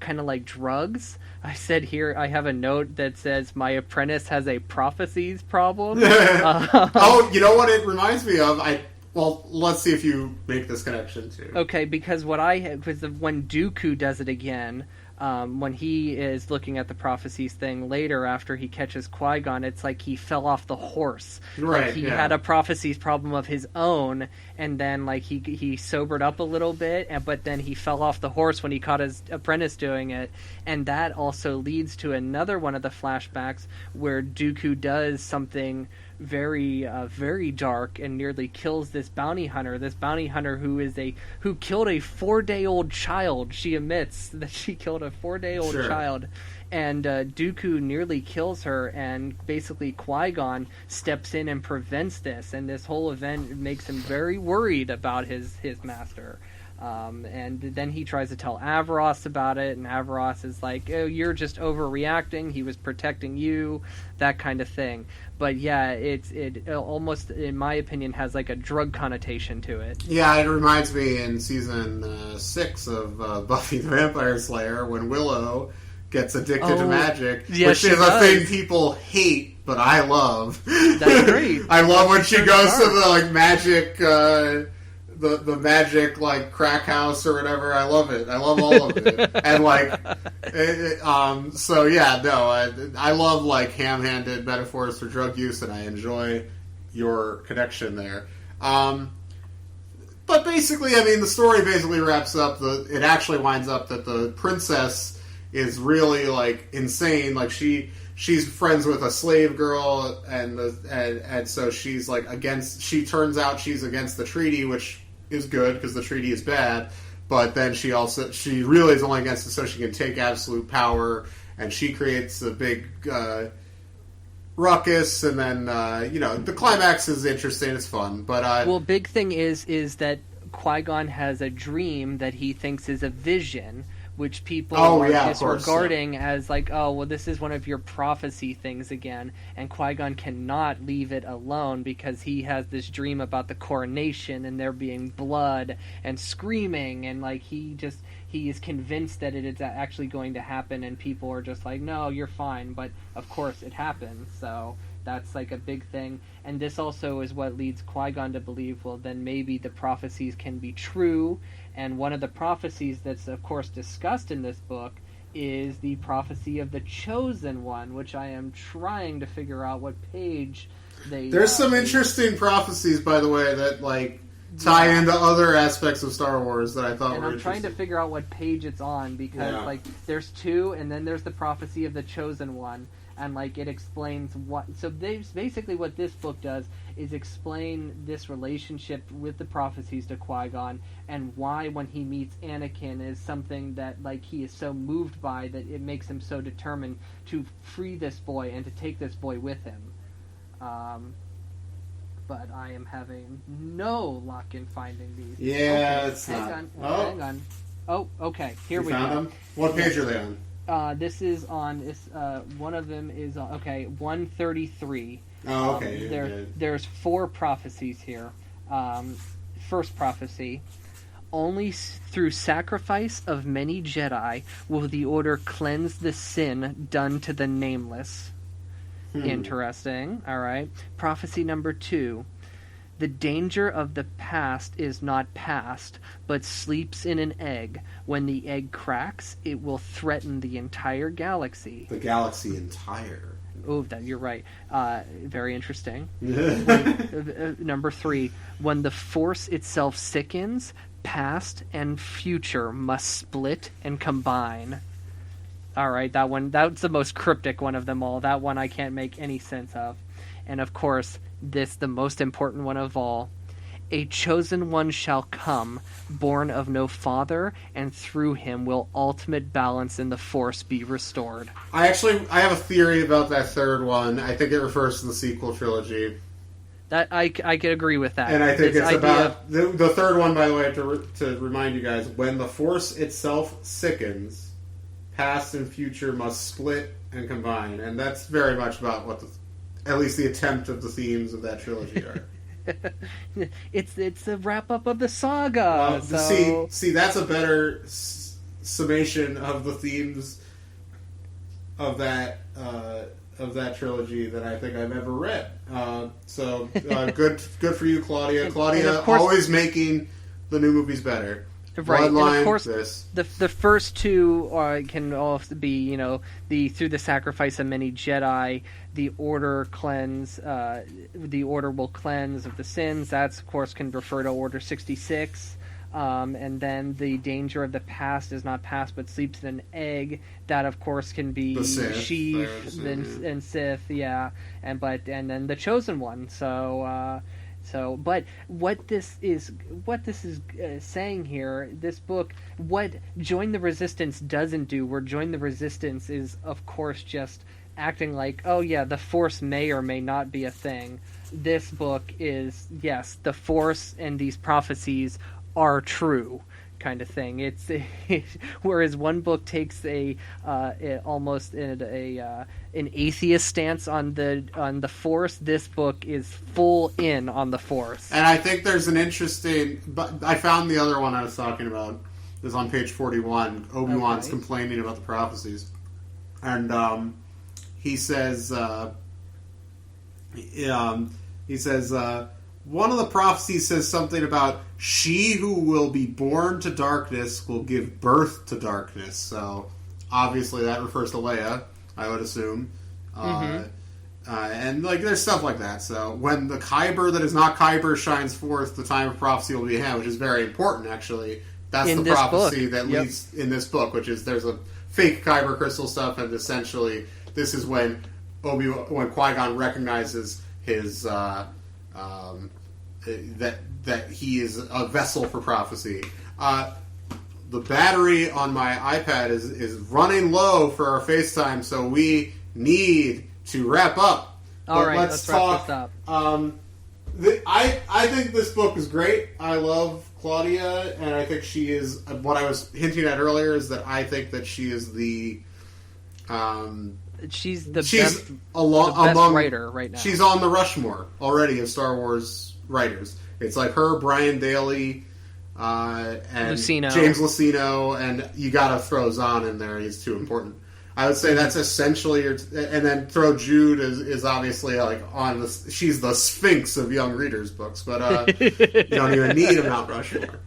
kind of like drugs. I said here, I have a note that says, "My apprentice has a prophecies problem." Oh, you know what it reminds me of? Well, let's see if you make this connection too. Okay, because when Dooku does it again, when he is looking at the prophecies thing later after he catches Qui-Gon, it's like he fell off the horse. Right. He had a prophecies problem of his own, and then he sobered up a little bit, but then he fell off the horse when he caught his apprentice doing it. And that also leads to another one of the flashbacks where Dooku does something very very dark and nearly kills this bounty hunter who killed a 4-day-old child. She admits that she killed a 4-day-old child, and Dooku nearly kills her, and basically Qui-Gon steps in and prevents this, and this whole event makes him very worried about his master. And then he tries to tell Avaros about it, and Avaros is like, "Oh, you're just overreacting. He was protecting you," that kind of thing. But yeah, it almost, in my opinion, has a drug connotation to it. Yeah, it reminds me in season 6 of Buffy the Vampire Slayer when Willow gets addicted to magic, which is a thing people hate, but I love. That's great. I love when she goes to the magic the magic like crack house or whatever. I love it. I love all of it. And like, so yeah, no, I love like ham-handed metaphors for drug use, and I enjoy your connection there. But basically, I mean, the story basically wraps up. It actually winds up that the princess is really like insane. Like she's friends with a slave girl, and so she's like against. She turns out she's against the treaty, which is good because the treaty is bad. But then she really is only against it so she can take absolute power, and she creates a big ruckus. And then the climax is interesting. It's fun, but well, big thing is that Qui-Gon has a dream that he thinks is a vision, which people are disregarding as like, oh, well, this is one of your prophecy things again. And Qui-Gon cannot leave it alone because he has this dream about the coronation and there being blood and screaming. And like he is convinced that it is actually going to happen. And people are just like, no, you're fine. But of course it happens. So that's like a big thing. And this also is what leads Qui-Gon to believe, well, then maybe the prophecies can be true. And one of the prophecies that's, of course, discussed in this book is the prophecy of the Chosen One, which I am trying to figure out what page they... There's some interesting prophecies, by the way, that, like, tie into other aspects of Star Wars that I thought were interesting. And I'm trying to figure out what page it's on, because, like, there's two, and then there's the prophecy of the Chosen One. And, like, it explains what... So basically what this book does is explain this relationship with the prophecies to Qui-Gon, and why when he meets Anakin is something that, like, he is so moved by that it makes him so determined to free this boy and to take this boy with him. But I am having no luck in finding these. Yeah, okay, it's not... Hang on. Oh, okay. Here we found go. Them? What page are they on? This is on. One of them is on, 133. Oh, okay. There's 4 prophecies here. First prophecy: only through sacrifice of many Jedi will the Order cleanse the sin done to the nameless. Interesting. All right. Prophecy number 2. The danger of the past is not past, but sleeps in an egg. When the egg cracks, it will threaten the entire galaxy. The galaxy entire. Oh, you're right. Very interesting. Number 3. When the Force itself sickens, past and future must split and combine. All right, that's the most cryptic one of them all. That one I can't make any sense of. And of course, the most important one of all: a chosen one shall come, born of no father, and through him will ultimate balance in the Force be restored. I have a theory about that third one. I think it refers to the sequel trilogy. That I could agree with that. And I think it's about the third one, by the way, to remind you guys, when the Force itself sickens, past and future must split and combine. And that's very much about what at least the attempt of the themes of that trilogy are. It's the wrap up of the saga. See, that's a better summation of the themes of that trilogy than I think I've ever read. Good for you, Claudia. Claudia, course, always making the new movies better. Right, Bloodline, and of course, this. The first two can also be, through the sacrifice of many Jedi, the Order will cleanse of the sins. That's, of course, can refer to Order 66. And then the danger of the past is not past, but sleeps in an egg. That, of course, can be Sheev and Sith, yeah. And then the Chosen One. But what this is saying here, this book, what Join the Resistance doesn't do, where Join the Resistance is, of course, just acting like, oh yeah, the Force may or may not be a thing. This book is, yes, the Force and these prophecies are true, kind of thing. It's whereas one book takes almost an atheist stance on the Force, this book is full in on the Force. And I think there's an interesting. But I found the other one I was talking about. Is on page 41. Obi-Wan's complaining about the prophecies, and he says. one of the prophecies says something about she who will be born to darkness will give birth to darkness. So obviously that refers to Leia, I would assume. And like there's stuff like that. So when the Kyber that is not Kyber shines forth, the time of prophecy will be at hand, which is very important, actually. That's the prophecy that leads in this book, which is there's a fake Kyber crystal stuff, and essentially this is when Qui-Gon recognizes his that he is a vessel for prophecy. The battery on my iPad is running low for our FaceTime, so we need to wrap up. All right, let's talk. Wrap this up. I think this book is great. I love Claudia, and I think she is what I was hinting at earlier is that I think that she is the she's the best writer right now. She's on the Rushmore already of Star Wars writers. It's like her, Brian Daley, and Lucino. James Lucino, and you gotta throw Zahn in there. He's too important. I would say that's essentially, and then throw Jude is obviously like on the. She's the Sphinx of young readers' books, but you don't even need a Mount Rushmore.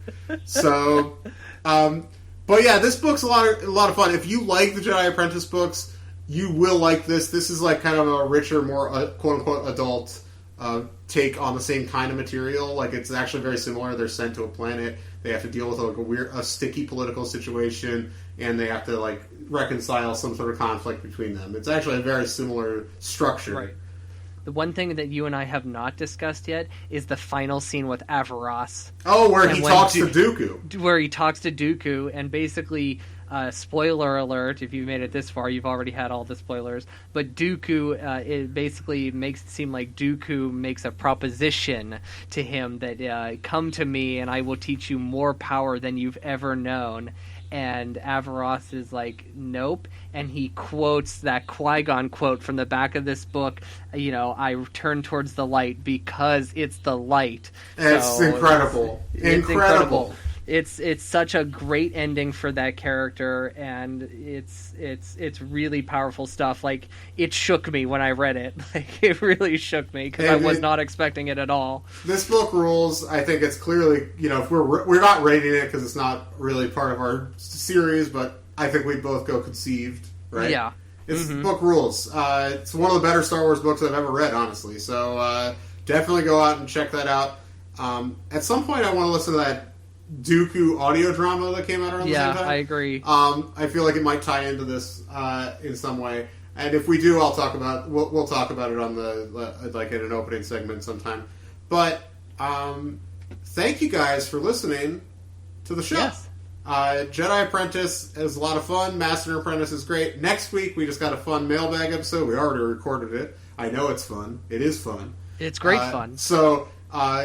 So, but yeah, this book's a lot of fun. If you like the Jedi Apprentice books, you will like this. This is like kind of a richer, more quote unquote adult take on the same kind of material. Like it's actually very similar. They're sent to a planet. They have to deal with like a sticky political situation, and they have to like reconcile some sort of conflict between them. It's actually a very similar structure. Right. The one thing that you and I have not discussed yet is the final scene with Avaros. Oh, where he talks to Dooku. Where he talks to Dooku, and basically, spoiler alert, if you've made it this far, you've already had all the spoilers, but Dooku, it basically makes it seem like Dooku makes a proposition to him that, come to me and I will teach you more power than you've ever known. And Avaros is like, nope. And he quotes that Qui-Gon quote from the back of this book, I turn towards the light because it's the light. It's incredible. It's incredible. It's such a great ending for that character, and it's really powerful stuff. Like, it shook me when I read it. Like, it really shook me because I was not expecting it at all. This book rules. I think it's clearly, if we're not rating it because it's not really part of our series, but I think we'd both go conceived, right? Yeah. This book rules. It's one of the better Star Wars books I've ever read, honestly. So definitely go out and check that out. At some point, I want to listen to that Dooku audio drama that came out around the same time. Yeah, I agree. I feel like it might tie into this in some way, and if we do, we'll talk about it on the like in an opening segment sometime. But thank you guys for listening to the show. Yes. Jedi Apprentice is a lot of fun. Master and Apprentice is great. Next week we just got a fun mailbag episode. We already recorded it. I know it's fun. It is fun. It's great fun. So.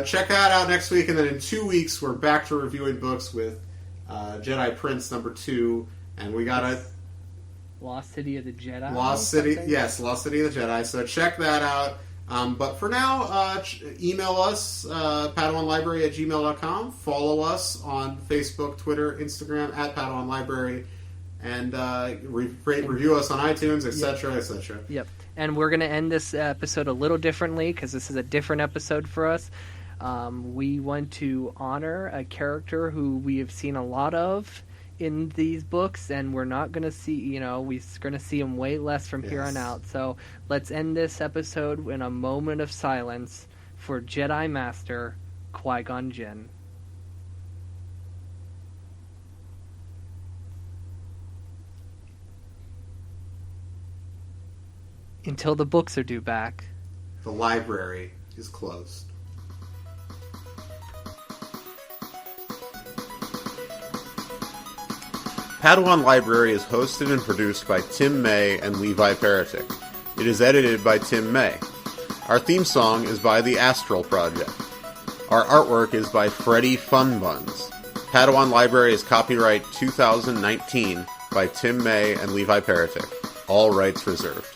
Check that out next week, and then in 2 weeks we're back to reviewing books with Jedi Prince #2, and we got a Lost City of the Jedi. Lost City of the Jedi. So check that out. But for now, email us padawanlibrary@gmail.com. Follow us on Facebook, Twitter, Instagram at Padawan Library, and review us on iTunes, etc., etc. Yep. And we're going to end this episode a little differently because this is a different episode for us. We want to honor a character who we have seen a lot of in these books, and we're not going to see, we're going to see him way less from here on out. So let's end this episode in a moment of silence for Jedi Master Qui-Gon Jinn. Until the books are due back, the library is closed. Padawan Library is hosted and produced by Tim May and Levi Peretic. It is edited by Tim May. Our theme song is by The Astral Project. Our artwork is by Freddie Funbuns. Padawan Library is copyright 2019 by Tim May and Levi Peretic. All rights reserved.